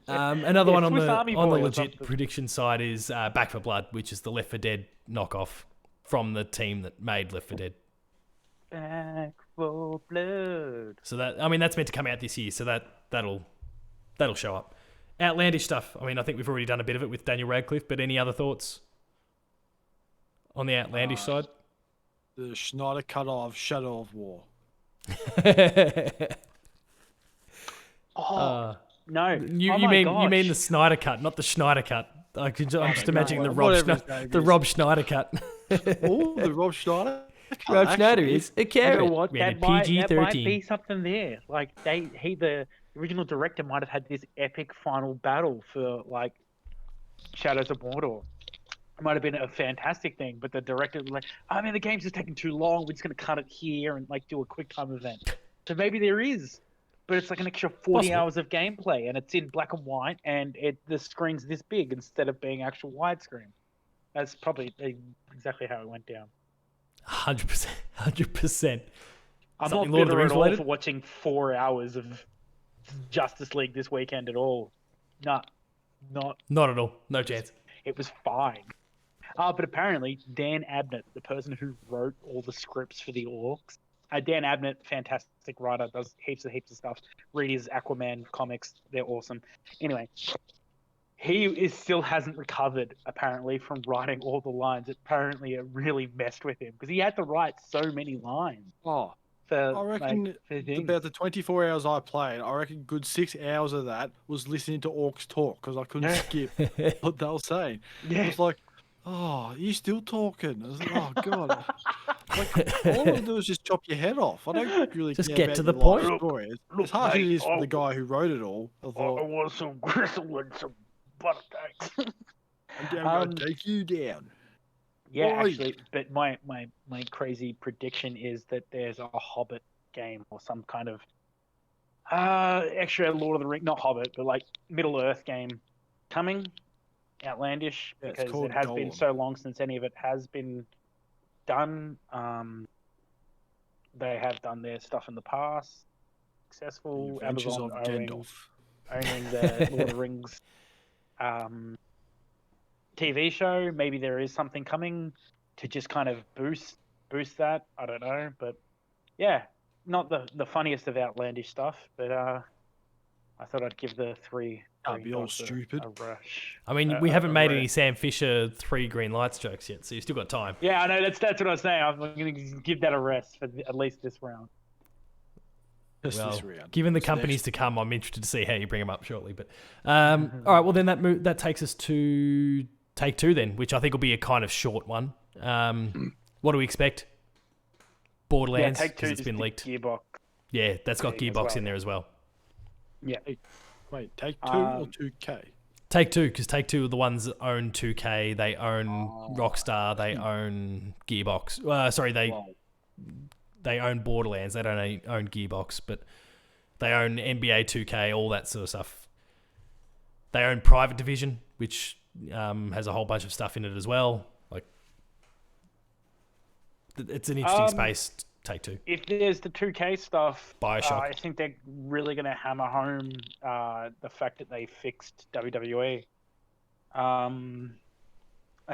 Another one on
Swiss
the
Army
legit prediction side is Back 4 Blood, which is the Left 4 Dead knockoff from the team that made Left 4 Dead.
Back 4 Blood.
So that's meant to come out this year, so that'll show up. Outlandish stuff. I mean, I think we've already done a bit of it with Daniel Radcliffe, but any other thoughts on the outlandish side?
The Schneider cut of Shadow of War.
No.
You mean the Snyder cut, not the Schneider cut. I'm just imagining the Rob Schneider cut.
The Rob Schneider.
Rob Schneider is a carrot.
You know what? That might be
PG-13.
something there. Like the original director might have had this epic final battle for like Shadows of Mordor. It might have been a fantastic thing, but the director was like, I mean, the game's just taking too long. We're just going to cut it here and like do a quick time event. So maybe there is but it's like an extra 40
Possibly.
hours of gameplay, and it's in black and white, and the screen's this big instead of being actual widescreen. That's probably exactly how it went down.
100%. 100%.
I'm
Something
not
Lord of the
bitter
Rings
at all
related?
for watching 4 hours of Justice League this weekend at all. Not.
Not at all. No chance.
It was fine. But apparently, Dan Abnett, the person who wrote all the scripts for the Orcs, Dan Abnett, fantastic writer, does heaps of stuff. Read his Aquaman comics; they're awesome. Anyway, he still hasn't recovered apparently from writing all the lines. Apparently, it really messed with him because he had to write so many lines.
Oh,
For,
I reckon
for things.
about the 24 hours I played, I reckon good 6 hours of that was listening to orcs talk because I couldn't skip what they were saying.
Yeah.
It was like, oh, you still talking? I was like, oh, God. Like, all I do is just chop your head off. I don't really
Just
care
get
about
to the
your life
point.
story.
Look,
As hard as
mate,
it is for the guy who wrote it all, I
I
thought,
want some gristle and some butter cakes.
I'm going to take you down.
Yeah,
Oi.
actually, but my crazy prediction is that there's a Hobbit game or some kind of extra Lord of the Rings, not Hobbit, but like Middle Earth game coming, outlandish,
Yeah, it's
because
called
it has been
Golem.
so long since any of it has been done. They have done their stuff in the past, successful.
The Adventures
Amazon
of Gandalf.
owning the Lord of the Rings TV show. Maybe there is something coming to just kind of boost that. I don't know, but yeah, not the funniest of outlandish stuff, but I thought I'd give the three.
Can't be all
dots
stupid.
A rush.
I mean, we haven't made any Sam Fisher 3 green lights jokes yet, so you've still got time.
Yeah, I know that's what I was saying. I'm going to give that a rest for at least this round.
Just
Well,
this round.
given the
What's
companies
next?
to come, I'm interested to see how you bring them up shortly. But all right, well then that takes us to Take Two then, which I think will be a kind of short one. What do we expect? Borderlands,
Take Two
because it's
just
been
the
leaked.
Gearbox.
Yeah, that's got
thing as
Gearbox
well.
in there as well.
Yeah.
Wait, take 2 or 2K?
Take Two, because Take Two are the ones that own 2K, they own Rockstar, they own Gearbox. They own Borderlands. They don't own Gearbox, but they own NBA 2K, all that sort of stuff. They own Private Division, which has a whole bunch of stuff in it as well. Like, it's an interesting space. Take Two.
If there's the 2K stuff,
Bioshock.
I think they're really going to hammer home the fact that they fixed WWE. I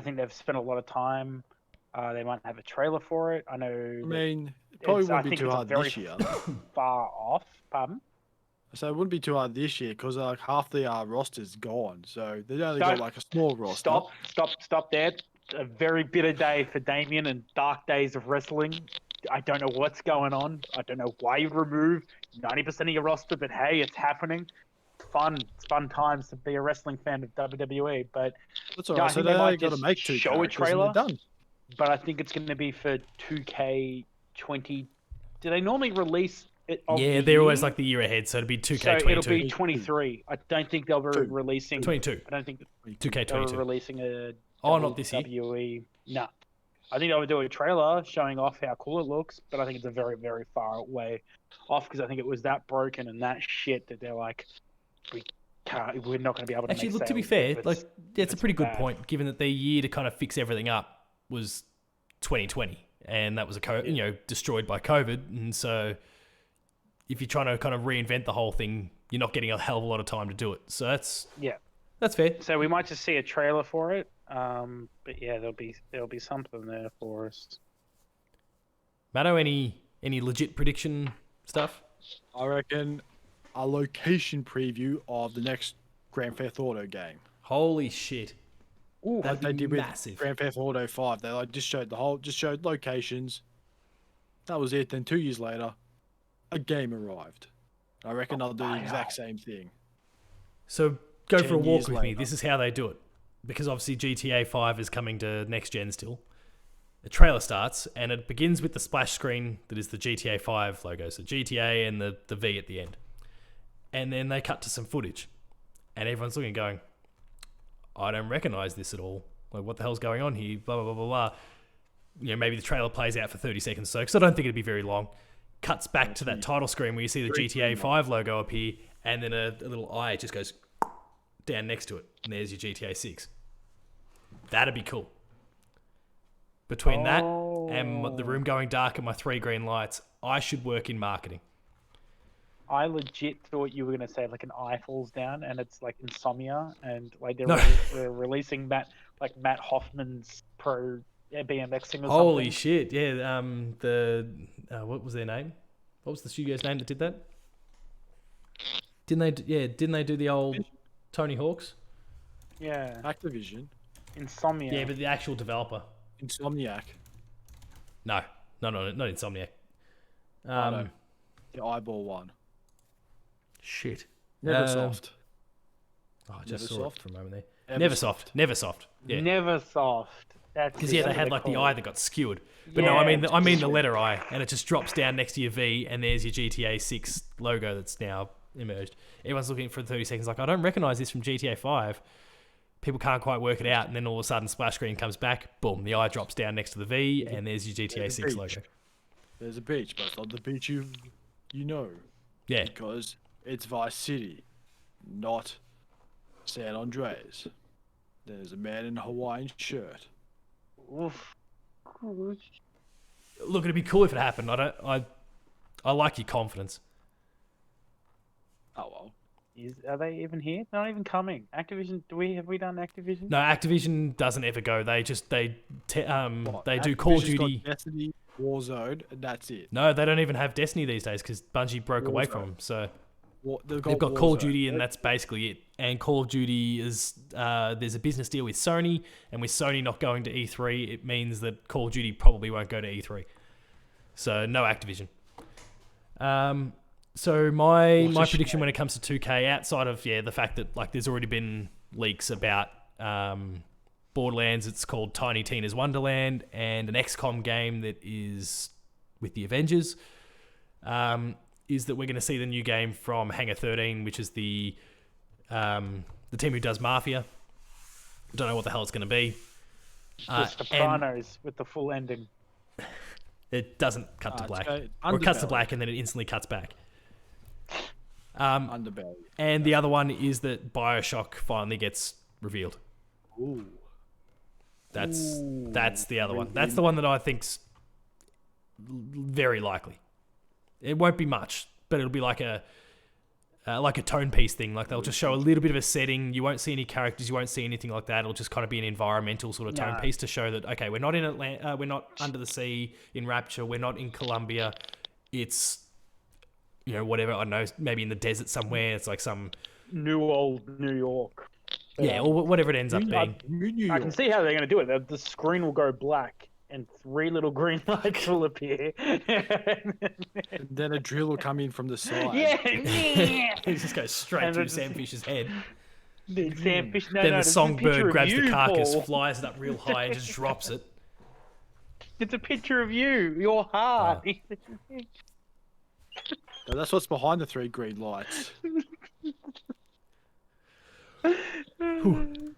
think they've spent a lot of time. They might have a trailer for it. I know.
I mean, it probably
I
wouldn't be
think
too
it's
hard
very
this year.
far off. Pardon?
So it wouldn't be too hard this year because like half the roster's gone. So they've only got like a small roster.
Stop there. A very bitter day for Damien and dark days of wrestling. I don't know what's going on. I don't know why you remove 90% of your roster, but hey, it's happening. It's fun times to be a wrestling fan of WWE. But
That's all
yeah,
right.
I
So
think they might
they got to
just
make 2
show a
characters and
trailer.
they're done.
But I think it's going to be for 2K20. Do they normally release it?
Yeah, they're always like the year ahead, so it'll be 2K22.
So it'll be 23. I don't think they'll be
2.
releasing.
22.
I don't think they're
2K22.
releasing a.
Oh, not this year.
WWE. No. I think they would do a trailer showing off how cool it looks, but I think it's a very, very far way off because I think it was that broken and that shit that they're like, we're not going to be able to.
Actually,
make
look, to be
sales
fair,
if
like it's a pretty good
bad.
point, given that their year to kind of fix everything up was 2020, and that was destroyed by COVID, and so if you're trying to kind of reinvent the whole thing, you're not getting a hell of a lot of time to do it. So that's fair.
So we might just see a trailer for it, but yeah, there'll be something there for us.
Matto, any legit prediction stuff?
I reckon a location preview of the next Grand Theft Auto game.
Holy shit!
Ooh,
That they did with
massive.
Grand Theft Auto 5. They like just showed locations. That was it. Then 2 years later, a game arrived. I reckon they'll do the exact same thing.
So go
10
for a walk
years
with me.
later.
This is how they do it, because obviously GTA 5 is coming to next gen still. The trailer starts and it begins with the splash screen that is the GTA 5 logo, so GTA and the V at the end. And then they cut to some footage, and everyone's looking, going, "I don't recognize this at all. Like, what the hell's going on here?" Blah blah blah blah blah. Maybe the trailer plays out for 30 seconds, so because I don't think it'd be very long. cuts back to that title screen where you see the GTA 5 logo appear, and then a little eye just goes down next to it, and there's your GTA 6. That'd be cool. Between that and the room going dark and my 3 green lights, I should work in marketing.
I legit thought you were going to say like an eye falls down and it's like Insomnia and like they're releasing Matt Hoffman's pro BMXing or
Holy
something.
shit! Yeah, what was their name? What was the studio's name that did that? Didn't they do the old Tony Hawk's?
Yeah.
Activision.
Insomnia.
Yeah, but the actual developer.
Insomniac.
No, not Insomniac.
No. The eyeball one.
Shit.
Neversoft.
I just saw it for a moment there.
Neversoft.
Neversoft. Yeah.
Neversoft.
Because they had like the eye that got skewered. But no, I mean the letter I, and it just drops down next to your V, and there's your GTA 6 logo that's now emerged. Everyone's looking for 30 seconds like, I don't recognize this from GTA 5. People can't quite work it out, and then all of a sudden splash screen comes back, boom, the eye drops down next to the V, and there's your GTA 6 logo.
There's a beach, but it's not the beach you know.
Yeah.
Because it's Vice City, not San Andreas. There's a man in a Hawaiian shirt.
Oof.
Look, it'd be cool if it happened. I like your confidence.
Oh well.
Are they even here? They're not even coming. Activision, have we done Activision?
No, Activision doesn't ever go. They do
Activision's
Call of Duty.
got Destiny, Warzone, and that's it.
No, they don't even have Destiny these days because Bungie broke away from them. So they've got Call of Duty, and that's basically it. And Call of Duty is there's a business deal with Sony, and with Sony not going to E3, it means that Call of Duty probably won't go to E3. So no Activision. So my prediction when it comes to 2K, outside of the fact that like there's already been leaks about Borderlands, it's called Tiny Tina's Wonderland, and an XCOM game that is with the Avengers, is that we're going to see the new game from Hangar 13, which is the team who does Mafia. Don't know what the hell it's going to be.
The Sopranos with the full ending.
It doesn't cut to black. Or it cuts to black and then it instantly cuts back.
Underbelly.
And the other one is that BioShock finally gets revealed.
Ooh.
That's the other one. That's the one that I think's very likely. It won't be much, but it'll be like a tone piece thing. Like they'll just show a little bit of a setting. You won't see any characters. You won't see anything like that. It'll just kind of be an environmental sort of tone piece to show that okay, we're not in Atlanta. We're not under the sea in Rapture. We're not in Colombia. It's whatever. I don't know, maybe in the desert somewhere. It's like some
New York.
Yeah, or whatever it ends up being.
I can see how they're going to do it. The screen will go black and 3 little green lights will appear.
And then a drill will come in from the side.
Yeah.
He just goes straight through Samfish's head.
The Samfish,
then the songbird grabs the carcass, flies it up real high, and just drops it.
It's a picture of you, your heart.
Oh. No, that's what's behind the 3 green lights.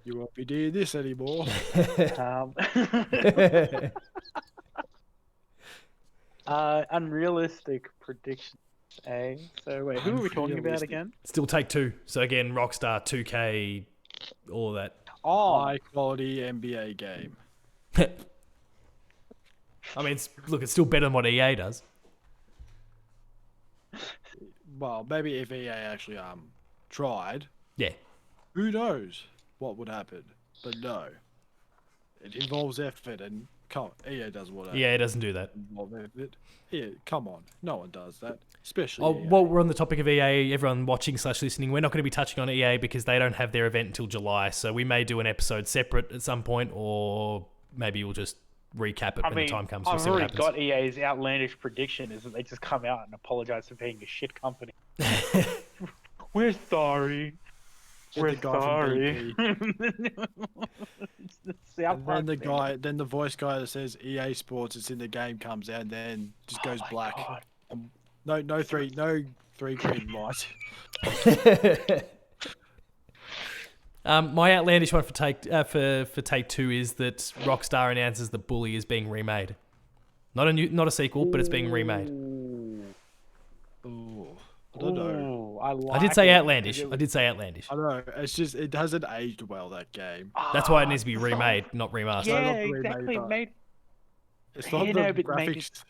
You won't be doing this anymore.
Unrealistic predictions, eh? So wait, who are we talking about again?
Still Take-Two. So again, Rockstar, 2K, all of that.
Oh,
high quality NBA game.
I mean, it's still better than what EA does.
Well, maybe if EA actually tried.
Yeah.
Who knows what would happen? But no, it involves effort, and EA doesn't want to.
EA doesn't do that.
Involve effort. Yeah, come on, no one does that, especially.
Oh, while we're on the topic of EA, everyone watching/listening, we're not going to be touching on EA because they don't have their event until July. So we may do an episode separate at some point, or maybe we'll just recap it when the time comes.
I've already got EA's outlandish prediction is that they just come out and apologize for being a shit company. We're sorry. We're sorry.
And then the voice guy that says EA Sports, it's in the game, comes out and then just goes black. No three green lights.
My outlandish one for Take-Two is that Rockstar announces that Bully is being remade. Not a sequel, but it's being remade.
Oh, I don't know.
I did say outlandish. I did say outlandish.
I know. It's just it hasn't aged well, that game.
That's why it needs to be remade, not remastered.
Yeah,
not the remake,
exactly.
but-
Made
It's not
Yeah,
the
no, but mate,
graphics.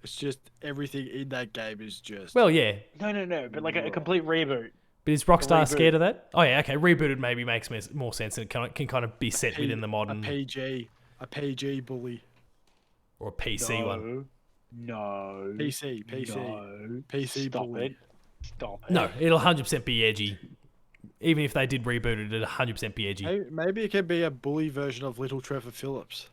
It's just everything in that game is just.
Well, yeah.
no, but like a complete reboot.
But is Rockstar
Reboot.
scared of that? Oh yeah, okay. Rebooted maybe makes more sense, and it can kind of be set within the modern
a PG bully.
or a PC one.
No.
PC.
No.
PC
Stop
bully.
it. Stop it.
No, it'll 100% be edgy. Even if they did reboot it, it'll 100% be edgy.
Maybe it can be a bully version of Little Trevor Phillips.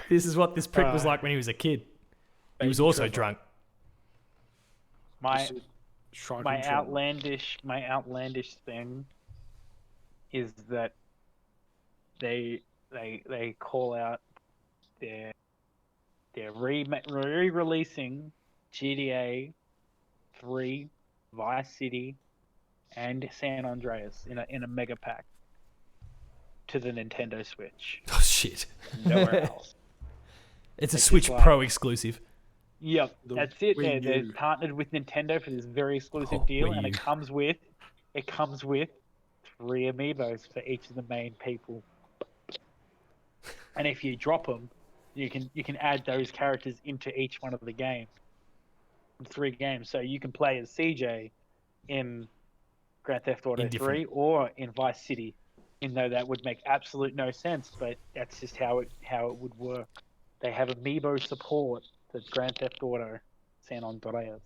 This is what this prick was like when he was a kid. He was also drunk.
My
Shrunken Trevor.
outlandish thing is that they call out they're re-releasing GTA 3, Vice City, and San Andreas in a mega pack to the Nintendo Switch.
Oh shit!
Nowhere else.
It's a
It's
Switch
just like-
Pro exclusive.
Yep,
The
that's it.
Wii
They're
U.
partnered with Nintendo for this very exclusive
Oh,
deal,
Wii
and
U.
it comes with 3 amiibos for each of the main people. And if you drop them, you can add those characters into each one of the games. 3 games, so you can play as CJ in Grand Theft Auto 3 or in Vice City. Even though that would make absolute no sense, but that's just how it would work. They have amiibo support for Grand Theft Auto San Andreas,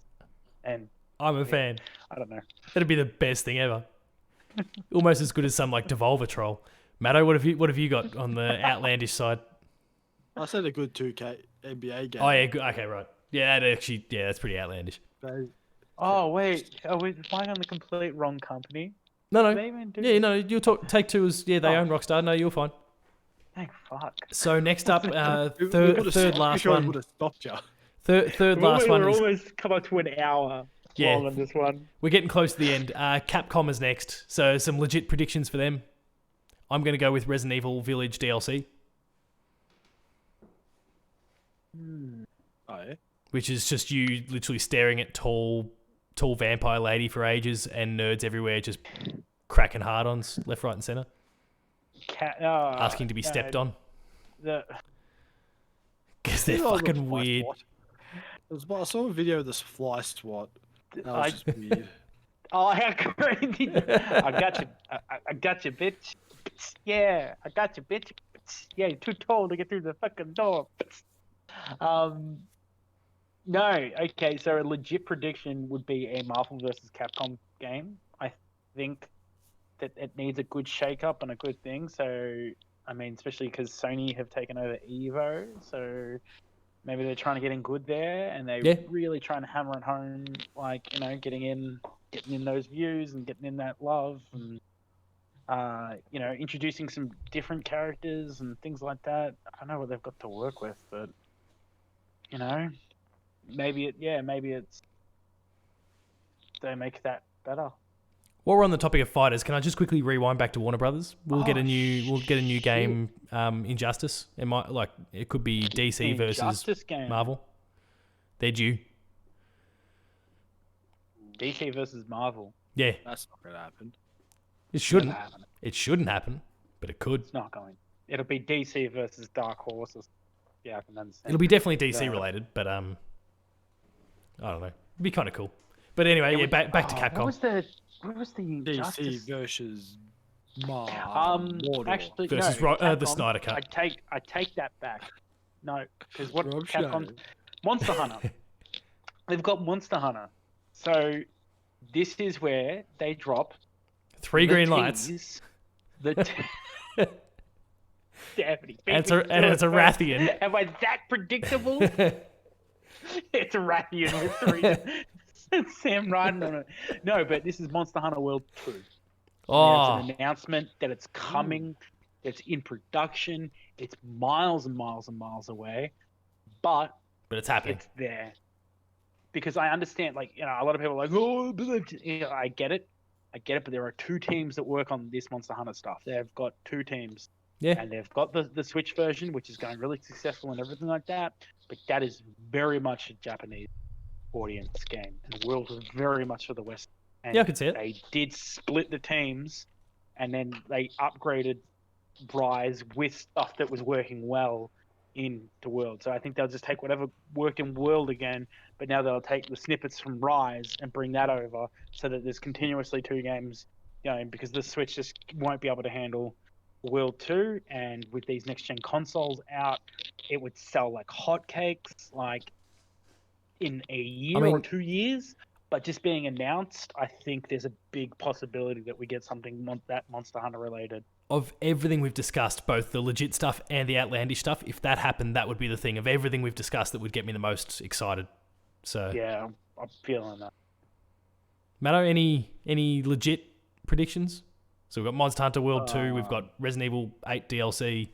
and
I'm a fan.
I don't know.
That'd be the best thing ever. Almost as good as some like Devolver troll. Matto, what have you got on the outlandish side?
I said a good 2K NBA game.
Oh yeah, good. Okay, right. Yeah, that's pretty outlandish.
Oh wait, are we flying on the complete wrong company?
No,
They
no.
even do
Yeah, no. You'll talk. Take Two as they own Rockstar. No, you're fine.
Thank fuck.
So next up,
We
third last
would
one.
have stopped you.
Third last one
We're
is
almost come up to an hour.
Yeah.
Long on this one.
we're getting close to the end. Capcom is next. So some legit predictions for them. I'm going to go with Resident Evil Village DLC,
Oh yeah.
which is just you literally staring at tall vampire lady for ages and nerds everywhere just cracking hard-ons left, right, and center, asking to be stepped on because they're fucking weird.
I saw a video of this fly swat. That was just weird.
Oh, how crazy! I got you. I got you, bitch. Yeah, I got you, bitch. Yeah, you're too tall to get through the fucking door. No, okay, so a legit prediction would be a Marvel vs. Capcom game. I think that it needs a good shake-up and a good thing. So, I mean, especially because Sony have taken over Evo, so maybe they're trying to get in good there, and they're really trying to hammer it home, like, getting in those views and getting in that love, and introducing some different characters and things like that. I don't know what they've got to work with, but maybe it's they make that better.
While we're on the topic of fighters, can I just quickly rewind back to Warner Brothers? We'll get a new game, Injustice. It could be DC versus
game.
Marvel. They're due.
DC versus Marvel.
Yeah,
That's not gonna happen.
it shouldn't.
Never happen.
It shouldn't happen, but it could.
It's not going. It'll be DC versus Dark Horse. Yeah, I can understand.
It'll be definitely DC related, but I don't know. It'd be kind of cool. But anyway, back to Capcom.
What was the
DC
Injustice?
versus
Actually,
versus
no,
the
Capcom,
Snyder Cut.
I take that back. No, because what
Rob
Capcom
Schneider.
Monster Hunter. They've got Monster Hunter. So this is where they drop
3 green lights.
The Stephanie,
And it's a Rathian.
Am I that predictable? It's a Rathian with 3 Sam riding on it. No, but this is Monster Hunter World 2.
Oh,
It's an announcement that it's coming, it's in production, it's miles and miles and miles away, but
it's happening.
it's there. Because I understand, a lot of people are like, oh, I get it, but there are 2 teams that work on this Monster Hunter stuff. They've got 2 teams.
Yeah.
And they've got the Switch version, which is going really successful and everything like that. But that is very much a Japanese audience game, and the world was very much for the West. And
Yeah, I could see it.
they did split the teams, and then they upgraded Rise with stuff that was working well in the world. So I think they'll just take whatever worked in world again, but now they'll take the snippets from Rise and bring that over, so that there's continuously 2 games going, because the Switch just won't be able to handle World 2, and with these next gen consoles out, it would sell like hotcakes, like in a year or 2 years. But just being announced, I think there's a big possibility that we get something that Monster Hunter related.
Of everything we've discussed, both the legit stuff and the outlandish stuff, if that happened, that would be the thing of everything we've discussed that would get me the most excited. So
yeah, I'm feeling that.
Matto, any legit predictions? So we've got Monster Hunter World 2, we've got Resident Evil 8 DLC.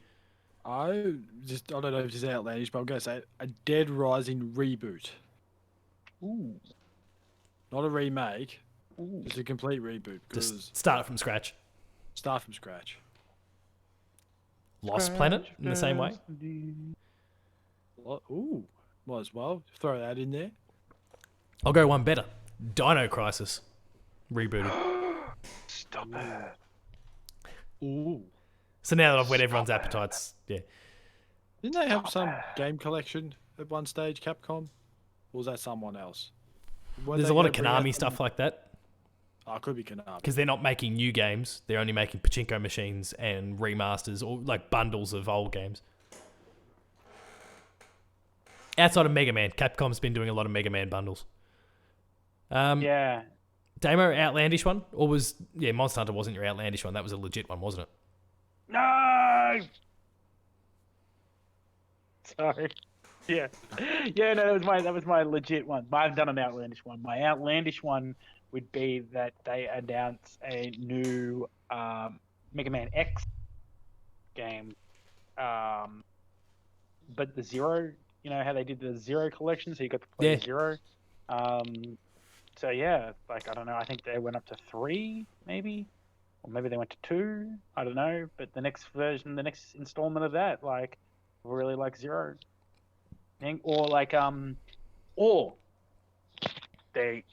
I don't know if this is outlandish, but I'm going to say a Dead Rising reboot.
Ooh.
Not a remake, just a complete reboot.
Just start it from scratch.
Start from scratch.
Lost Planet in the same way?
Ooh, might as well throw that in there.
I'll go one better. Dino Crisis rebooted.
Stop it.
Ooh.
So now that I've whet everyone's appetites, yeah.
Didn't they have some game collection at one stage, Capcom? Or was that someone else?
There's a lot of Konami stuff like that.
Oh, it could be Konami.
Because they're not making new games. They're only making pachinko machines and remasters or like bundles of old games. Outside of Mega Man, Capcom's been doing a lot of Mega Man bundles.
Yeah.
Damo, outlandish one? Or was... Yeah, Monster Hunter wasn't your outlandish one. That was a legit one, wasn't it?
No! Sorry. Yeah. Yeah, no, that was my legit one. I haven't done an outlandish one. My outlandish one would be that they announce a new Mega Man X game. But the Zero, you know how they did the Zero collection, so you got to play Zero. So yeah, like I don't know, I think they went up to 3 maybe, or maybe they went to 2. I don't know, but the next version, the next installment of that, like really like Zero, or like or they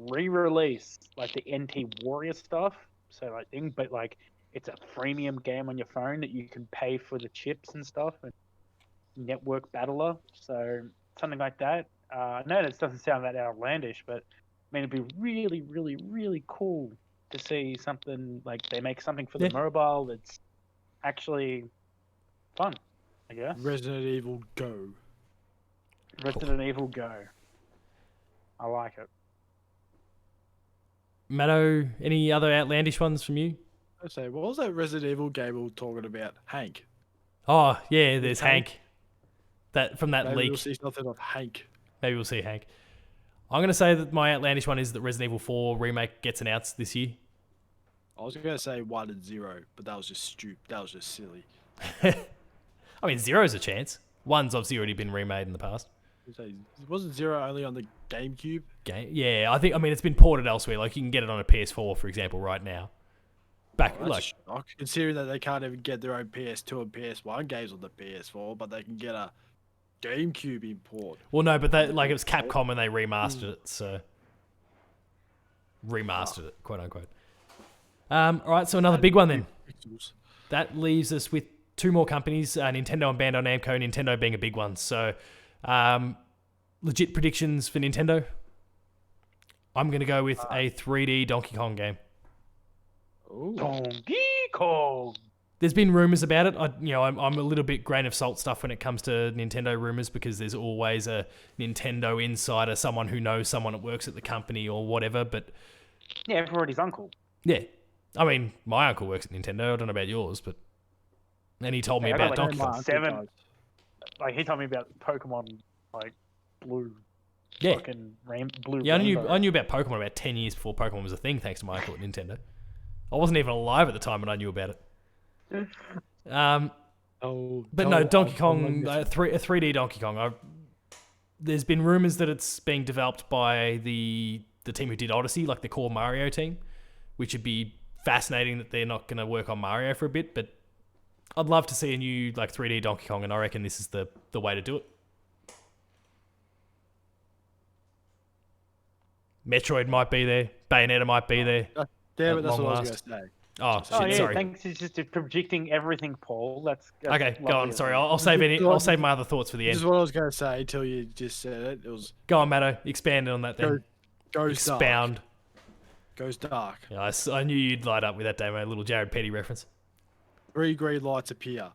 re-release like the NT Warrior stuff. So like but like it's a freemium game on your phone that you can pay for the chips and stuff and network battler. So something like that. No, this doesn't sound that outlandish, but I mean, it'd be really, really, really cool to see something like they make something for the mobile that's actually fun, I guess.
Resident Evil Go.
Resident Evil Go. I like it.
Matto, any other outlandish ones from you?
I say, what was that Resident Evil game we were talking about? Hank.
Oh, yeah, there's Hank. That from that
Maybe
leak.
we'll see something of Hank.
Maybe we'll see Hank. I'm going to say that my outlandish one is that Resident Evil 4 remake gets announced this year.
I was going to say 1 and 0, but that was just stupid. That was just silly.
I mean, 0's a chance. 1's obviously already been remade in the past.
Wasn't 0 only on the GameCube?
Yeah, I mean, it's been ported elsewhere. Like, you can get it on a PS4, for example, right now.
Considering that they can't even get their own PS2 and PS1 games on the PS4, but they can get a GameCube import.
Well, no, but it was Capcom and they remastered it, so... Remastered it, quote unquote. All right, so another big one then. That leaves us with 2 more companies, Nintendo and Bandai Namco, Nintendo being a big one. So, legit predictions for Nintendo. I'm going to go with a 3D Donkey Kong game.
Ooh. Donkey Kong!
There's been rumors about it. I'm a little bit grain of salt stuff when it comes to Nintendo rumors because there's always a Nintendo insider, someone who knows someone that works at the company or whatever. But
yeah, everybody's uncle.
Yeah, I mean, my uncle works at Nintendo. I don't know about yours, but and he told me about Donkey Kong.
7. Like he told me about Pokemon, like Blue.
Yeah,
Blue.
Yeah, I knew about Pokemon about 10 years before Pokemon was a thing, thanks to my uncle at Nintendo. I wasn't even alive at the time when I knew about it. But no, Donkey Kong, a 3D Donkey Kong. There's been rumors that it's being developed by the team who did Odyssey, like the core Mario team, which would be fascinating that they're not going to work on Mario for a bit. But I'd love to see a new like 3D Donkey Kong, and I reckon this is the way to do it. Metroid might be there. Bayonetta might be there.
Damn it,
At
that's
long
what I
last.
was going to say.
Oh,
Oh
shit,
yeah,
sorry.
thanks just to predicting everything, Paul. That's
Okay, go
lovely
on.
of
Sorry,
you.
I'll save my other thoughts for the
This
end.
is what I was going to say until you just said it. It was
Go on, Matto. Expand on that then.
goes
Expound.
dark. Goes dark.
Yeah, I knew you'd light up with that, Damo. A little Jared Petty reference.
3 green lights appear,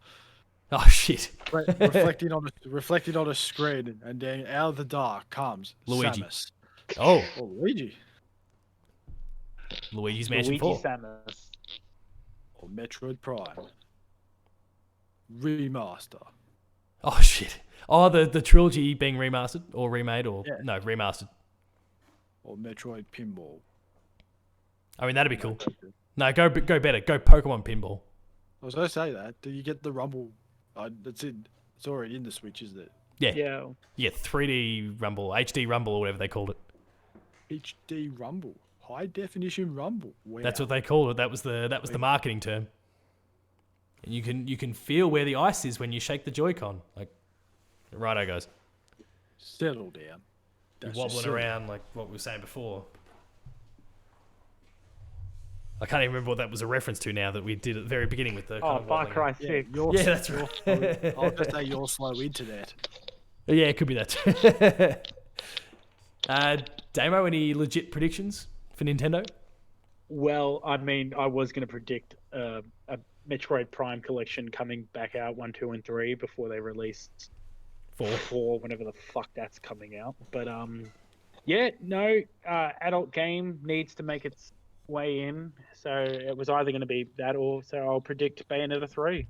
Oh, shit.
reflecting on a screen, and then out of the dark comes
Luigi.
Samus.
Oh,
Oh, Luigi.
Luigi's Mansion
Luigi
4.
Samus.
Or Metroid Prime. Remaster.
Oh, shit. Oh, the trilogy being remastered or remade or...
Yeah.
No, remastered.
Or Metroid Pinball.
I mean, that'd be cool. No, go better. Go Pokemon Pinball.
I was going to say that. Do you get the Rumble? It's already in the Switch, isn't it?
Yeah.
Yeah.
Yeah, 3D Rumble, HD Rumble or whatever they called it.
HD Rumble. High definition Rumble. Wow.
That's what they called it. That was the marketing term. And you can feel where the ice is when you shake the Joy-Con. Like, righto, guys.
Settle down.
You're
That's just
wobbling
settle.
around like what we were saying before. I can't even remember what that was a reference to now that we did at the very beginning with the.
Oh,
kind of
Far
wobbling.
Cry
Yeah,
6.
your,
Yeah, that's
your
right.
slow, I'll just say your slow internet.
Yeah, it could be that. Damo, any legit predictions for Nintendo?
Well, I mean, I was going to predict a Metroid Prime collection coming back out 1, 2, and 3 before they released 4, whenever the fuck that's coming out. But yeah, no, adult game needs to make its way in. So it was either going to be that or so I'll predict Bayonetta 3.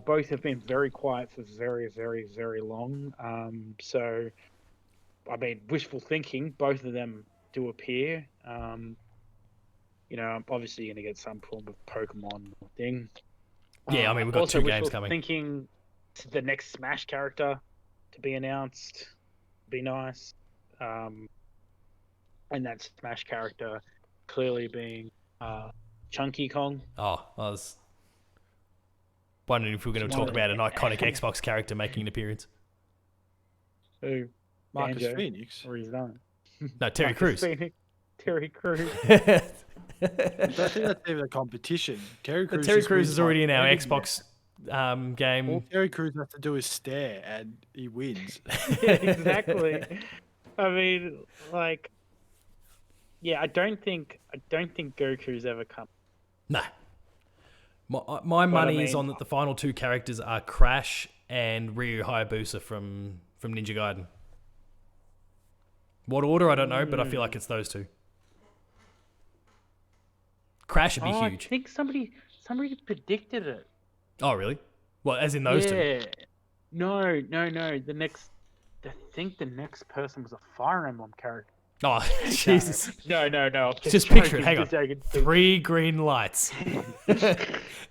Both have been very quiet for very, very, very long. So, I mean, wishful thinking, both of them do appear. You know, I'm obviously going to get some form of Pokemon thing.
Yeah, I mean, we've got
also
2 games
wishful
coming.
Thinking the next Smash character to be announced be nice. And that Smash character clearly being Chunky Kong.
Oh, I was wondering if we were going to talk about an iconic Xbox character making an appearance.
Who?
Marcus
Banjo,
Phoenix.
Or he's done.
No, Terry
Marcus
Crews.
Phoenix. Terry Crews.
I don't think that's even a competition. Terry Crews,
Terry
just
Crews
wins
is already in
by
our
winning
Xbox game.
All Terry Crews has to do is stare, and he wins.
Yeah, exactly. I mean, like, yeah, I don't think Goku's ever come.
No. My money is on that the final 2 characters are Crash and Ryu Hayabusa from Ninja Gaiden. What order, I don't know, but I feel like it's those 2. Crash would be huge.
I think somebody predicted it.
Oh, really? Well, as in those 2?
Yeah. No. I think the next person was a Fire Emblem character.
Oh, Jesus.
No.
Just picture it. Hang on. 3 green lights.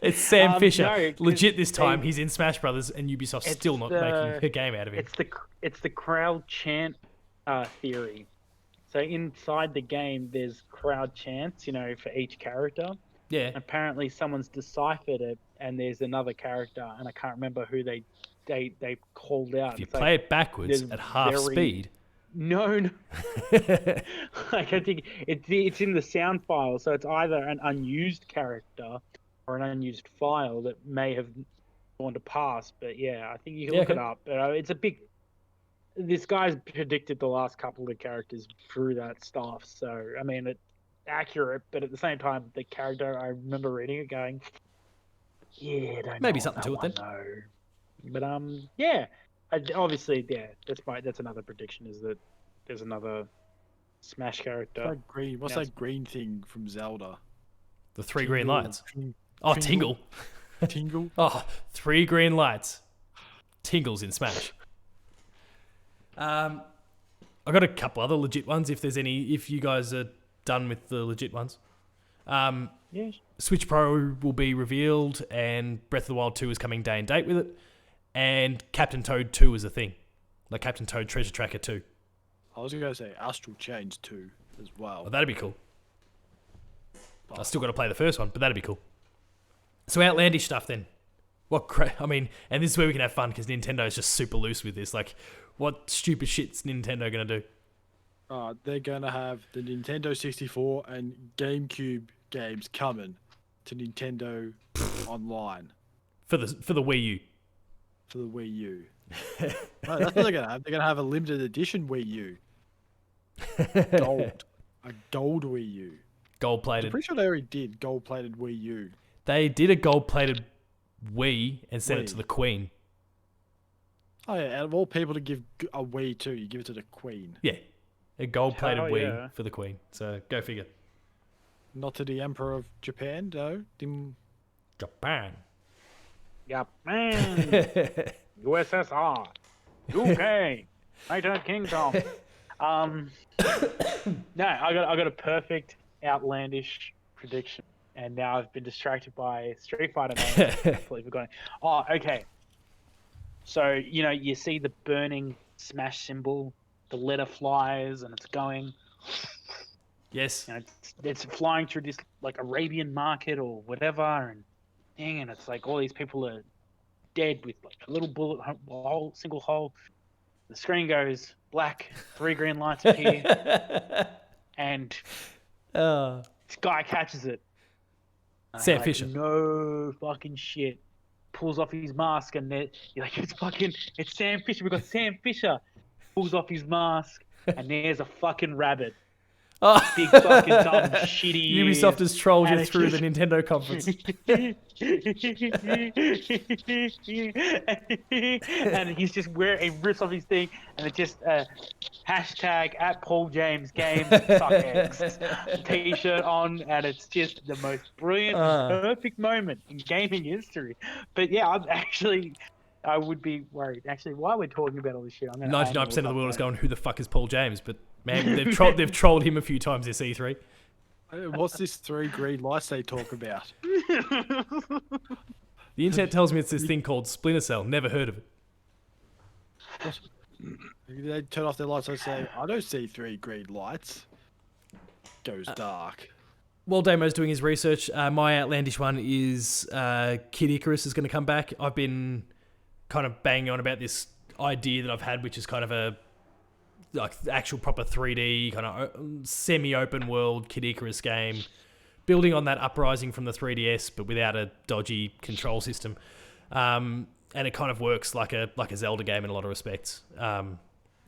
It's Sam Fisher.
no, 'cause
Legit this time, he's in Smash Brothers, and Ubisoft's still not making a game out of him.
It's the crowd chant theory. So inside the game, there's crowd chants, you know, for each character.
Yeah.
Apparently, someone's deciphered it, and there's anotI can't remember who they called out.
If you
It's
play
like,
it backwards
there's
at half
very-
speed.
No. Like I think it's in the sound file, so it's either an unused character or an unused file that may have gone to pass. But yeah, I think you can look it up. It's a big. This guy's predicted the last couple of characters through that stuff, so I mean it's accurate, but at the same time, the character I remember reading it going, yeah, don't
Maybe
know
something to it
that one, no. But yeah. Obviously, yeah, that's another prediction is that there's another Smash character.
What's that green thing from Zelda?
The 3 green lights.
Tingle.
Oh, Tingle.
Tingle.
Oh, 3 green lights. Tingles in Smash. I got a couple other legit ones if you guys are done with the legit ones.
Yes.
Switch Pro will be revealed, and Breath of the Wild 2 is coming day and date with it. And Captain Toad 2 is a thing. Like Captain Toad Treasure Tracker 2.
I was going to say Astral Chains 2 as well.
Oh, that'd be cool. I still got to play the first one, but that'd be cool. So outlandish stuff then. I mean, and this is where we can have fun because Nintendo is just super loose with this. Like, what stupid shit's Nintendo gonna do?
They're gonna have the Nintendo 64 and GameCube games coming to Nintendo Online
For the Wii U.
for the Wii U. No, that's what they're gonna have. They're gonna have a limited edition Wii U, gold, a gold Wii U.
Gold
I'm
plated.
pretty sure they already did gold-plated Wii U.
They did a gold plated Wii and sent it
Wii.
to the Queen.
Oh yeah, out of all people to give a Wii to, you give it to the Queen,
Yeah, a gold plated
Hell
Wii
yeah.
for the Queen. So go figure.
not to the Emperor of Japan. No,
Japan.
Yep, man. USSR, UK, United Kingdom. No, I got a perfect outlandish prediction, and now I've been distracted by Street Fighter names. Completely forgotten. Oh, okay. So you see the burning smash symbol, the letter flies, and it's going.
Yes.
It's flying through this like Arabian market or whatever, and it's like all these people are dead with like a little bullet hole, single hole. The screen goes black, 3 green lights appear, and this guy catches it. And
Sam
I'm like,
Fisher.
No fucking shit. Pulls off his mask, and you're like, it's Sam Fisher. We got Sam Fisher. Pulls off his mask, and there's a fucking rabbit.
Oh.
Big fucking dumb shitty.
Ubisoft has trolled you
and
through
it's
the Nintendo conference.
And he's just he rips off his thing, and it just hashtag @PaulJamesGames suck eggs t-shirt on, and it's just the most brilliant, perfect moment in gaming history. But yeah, I would be worried. Actually, while we're talking about all this shit,
99% of the world is going, who the fuck is Paul James? But man, they've trolled him a few times this E3.
what's this 3 green lights they talk about?
The internet tells me it's this thing called Splinter Cell. Never heard of it.
They turn off their lights and say, I don't see 3 green lights. Goes dark.
While Damo's doing his research, my outlandish one is Kid Icarus is going to come back. I've been kind of banging on about this idea that I've had, which is kind of a like actual proper 3D kind of semi-open world Kid Icarus game, building on that uprising from the 3DS, but without a dodgy control system. And it kind of works like a Zelda game in a lot of respects. And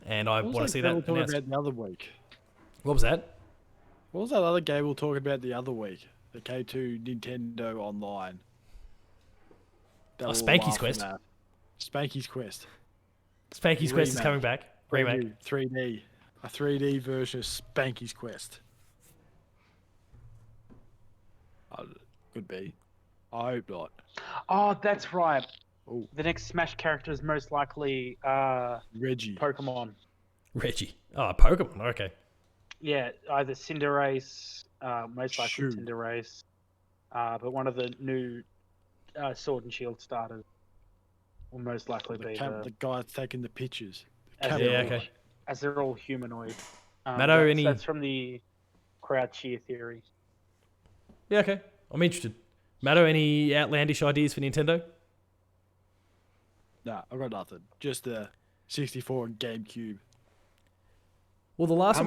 I want to see that.
We'll talk about the other week.
What was that?
What was that other game we were talking about the other week? The K2 Nintendo Online.
Spanky's Quest.
Spanky's Quest.
Spanky's Quest is coming back. Remake.
3D. A 3D version of Spanky's Quest. Could be. I hope not.
Oh, that's right.
Ooh.
The next Smash character is most likely
Reggie.
Pokemon.
Reggie. Oh, Pokemon. Okay.
Yeah, either Cinderace, most likely
Shoot.
Cinderace, but one of the new Sword and Shield starters will most likely be
The guy that's taking the pictures.
as,
Yeah,
they're all,
okay.
as they're all humanoid.
Matto,
That's from the crowd cheer theory.
Yeah, okay. I'm interested. Matto, any outlandish ideas for Nintendo?
Nah, I've got nothing. Just the 64 and GameCube.
Well, the last one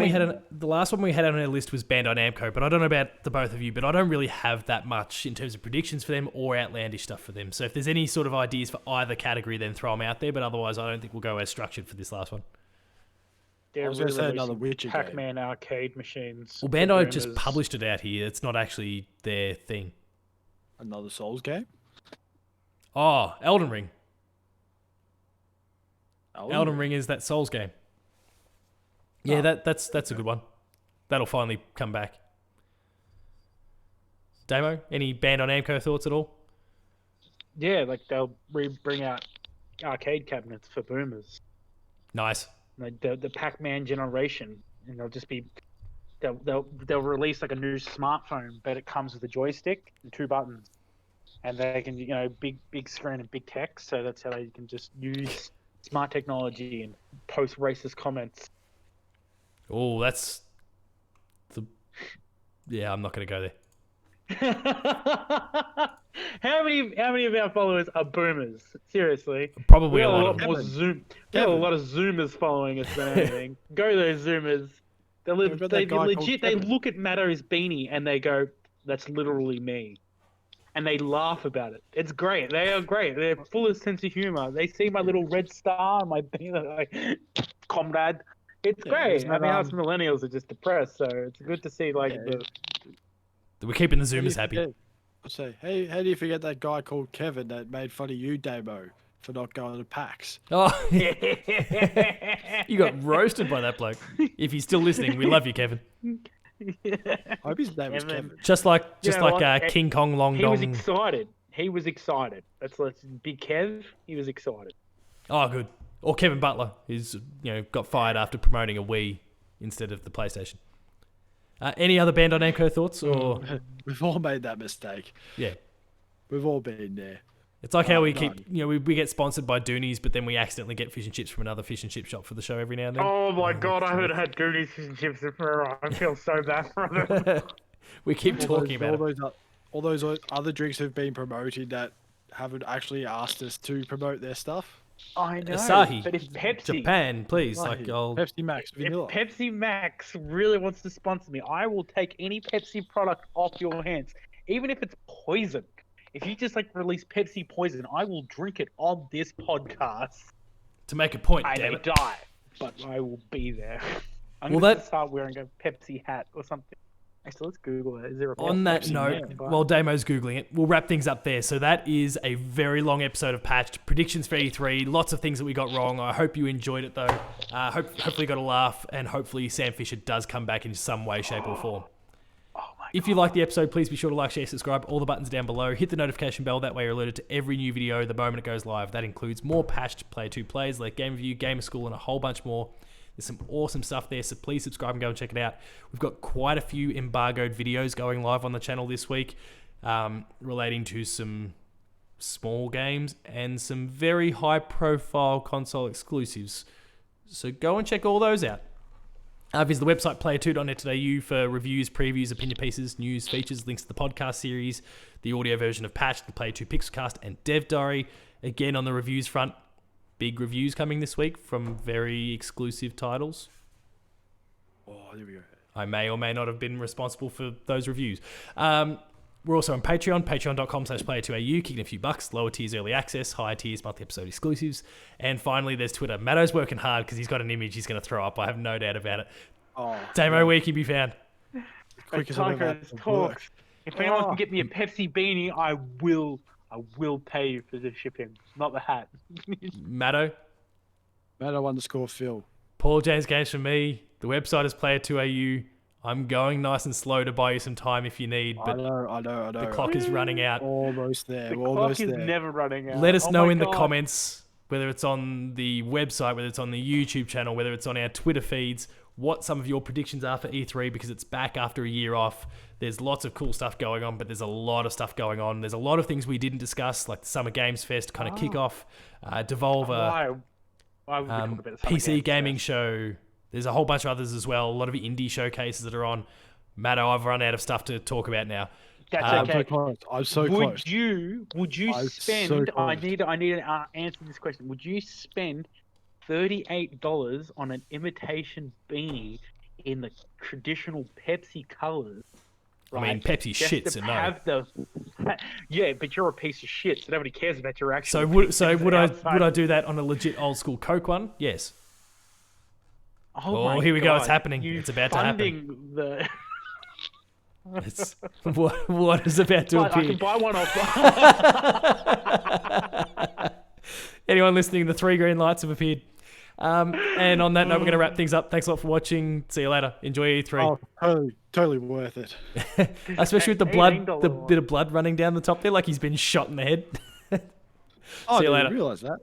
we had on our list was Bandai Namco, but I don't know about the both of you, but I don't really have that much in terms of predictions for them or outlandish stuff for them. So if there's any sort of ideas for either category, then throw them out there. But otherwise, I don't think we'll go as structured for this last one.
They're
was gonna say another
re-releasing
Witcher game.
Pacman arcade machines.
Well,
for
Bandai just
boomers.
published it out here. It's not actually their thing.
Another Souls game?
Oh, Elden Ring.
Oh,
Elden Ring is that Souls game. Yeah, that's a good one. That'll finally come back. Damo, any Bandai Namco thoughts at all?
Yeah, like they'll bring out arcade cabinets for boomers.
Nice.
Like the Pac-Man generation, and they'll release like a new smartphone, but it comes with a joystick and 2 buttons, and they can big screen and big text, so that's how they can just use smart technology and post racist comments.
Oh, yeah, I'm not going to go there.
How many of our followers are boomers? Seriously.
Probably
We
a
got a
lot
lot
of
more
them.
Zoom. We got a lot of Zoomers following us than anything. Go those Zoomers.
We've got
They
that guy called
legit. They
Kevin.
look at Matto's beanie and they go, "That's literally me," and they laugh about it. It's great. They are great. They're full of sense of humor. They see my little red star on my beanie, they're like, "Comrade." It's great.
isn't
I
that,
mean, us millennials are just depressed, so it's good to see like
Yeah.
We're keeping the
How do you
Zoomers happy.
forget- I'll say, hey, how do you forget that guy called Kevin that made fun of you, Damo, for not going to PAX?
Oh, you got roasted by that bloke. If he's still listening, we love you, Kevin.
I hope his name was
Kevin.
Kevin.
Just like
You know what?
King Kong Long
He was
Dong.
excited. He was excited. That's Big Kev. He was excited.
Oh, good. Or Kevin Butler, who's got fired after promoting a Wii instead of the PlayStation. Any other Bandai Namco thoughts? Or
We've all made that mistake.
yeah,
We've all been there.
it's like how we
none.
keep we get sponsored by Doonies, but then we accidentally get fish and chips from another fish and chip shop for the show every now and then.
Oh my god, I haven't had Goonies fish and chips in forever. I feel so bad for them.
We keep talking about it.
All those other drinks have been promoted that haven't actually asked us to promote their stuff.
I know.
Asahi,
But if Pepsi,
Japan, please.
Like,
Like, I'll
Pepsi Max
if
Vanilla.
Pepsi Max really wants to sponsor me, I will take any Pepsi product off your hands, even if it's poison. If you just release Pepsi poison, I will drink it on this podcast.
to make a point.
I
Damn
may
it.
die, but I will be there. I'm
Well,
going to
that-
start wearing a Pepsi hat or something. Actually, let's Google it. Is there a
On that
Pepsi
note,
hat?
while Damo's Googling it, we'll wrap things up there. So that is a very long episode of Patched. Predictions for E3, lots of things that we got wrong. I hope you enjoyed it, though. Hopefully got a laugh, and hopefully Sam Fisher does come back in some way, shape, or form. If you like the episode, please be sure to like, share, subscribe. All the buttons are down below. Hit the notification bell. That way you're alerted to every new video the moment it goes live. That includes more patched Player 2 plays, like Game Review, Gamer School, and a whole bunch more. There's some awesome stuff there, so please subscribe and go and check it out. We've got quite a few embargoed videos going live on the channel this week, relating to some small games and some very high-profile console exclusives. So go and check all those out. Visit the website player2.net.au for reviews, previews, opinion pieces, news, features, links to the podcast series, the audio version of Patch, the Player 2 Pixelcast, and Dev Diary. Again, on the reviews front, big reviews coming this week from very exclusive titles.
Oh, there we go.
I may or may not have been responsible for those reviews. We're also on Patreon, patreon.com/player2au, kicking a few bucks, lower tiers early access, higher tiers monthly episode exclusives. And finally, there's Twitter. Matto's working hard because he's got an image he's going to throw up. I have no doubt about it.
Oh,
Damo, where can be found?
quick as I've ever had
Tacos
to work.
talks. If anyone can get me a Pepsi beanie, I will pay you for the shipping, not the hat.
Matto,
Matto_Phil.
Paul James Games from me. The website is player2au. I'm going nice and slow to buy you some time if you need,
I
but
know.
the clock is running out.
Almost there.
The
We're
clock
almost
is
there.
never running out.
Let us
Oh
know
my
in the
God.
comments, whether it's on the website, whether it's on the YouTube channel, whether it's on our Twitter feeds, what some of your predictions are for E3, because it's back after a year off. There's lots of cool stuff going on, but there's a lot of stuff going on. There's a lot of things we didn't discuss, like the Summer Games Fest kind of kickoff, Devolver,
Why would we talk about the Summer
PC
Games
Gaming
Fest?
Show. There's a whole bunch of others as well. A lot of indie showcases that are on. Matto, I've run out of stuff to talk about now.
That's
I'm
okay.
so close. I'm so
Would
close.
you
I'm
spend?
so
I
close.
need to answer this question. Would you spend $38 on an imitation beanie in the traditional Pepsi colors?
I mean, Pepsi
just
shits
to
and no.
have the. Yeah, but you're a piece of shit, so nobody cares about your actual.
So would I
outside.
do that on a legit old school Coke one? Yes.
Oh,
Oh,
my
here we go, it's
God,
happening.
you
It's about to happen.
funding The...
It's, what is about to
I
appear?
can buy one off.
Anyone listening, the 3 green lights have appeared. And on that note, we're going to wrap things up. Thanks a lot for watching. See you later. Enjoy E3.
Oh, totally worth it.
Especially with the blood,
$18
the bit of blood running down the top there, like he's been shot in the head.
Oh,
See you
I
later.
didn't realise that.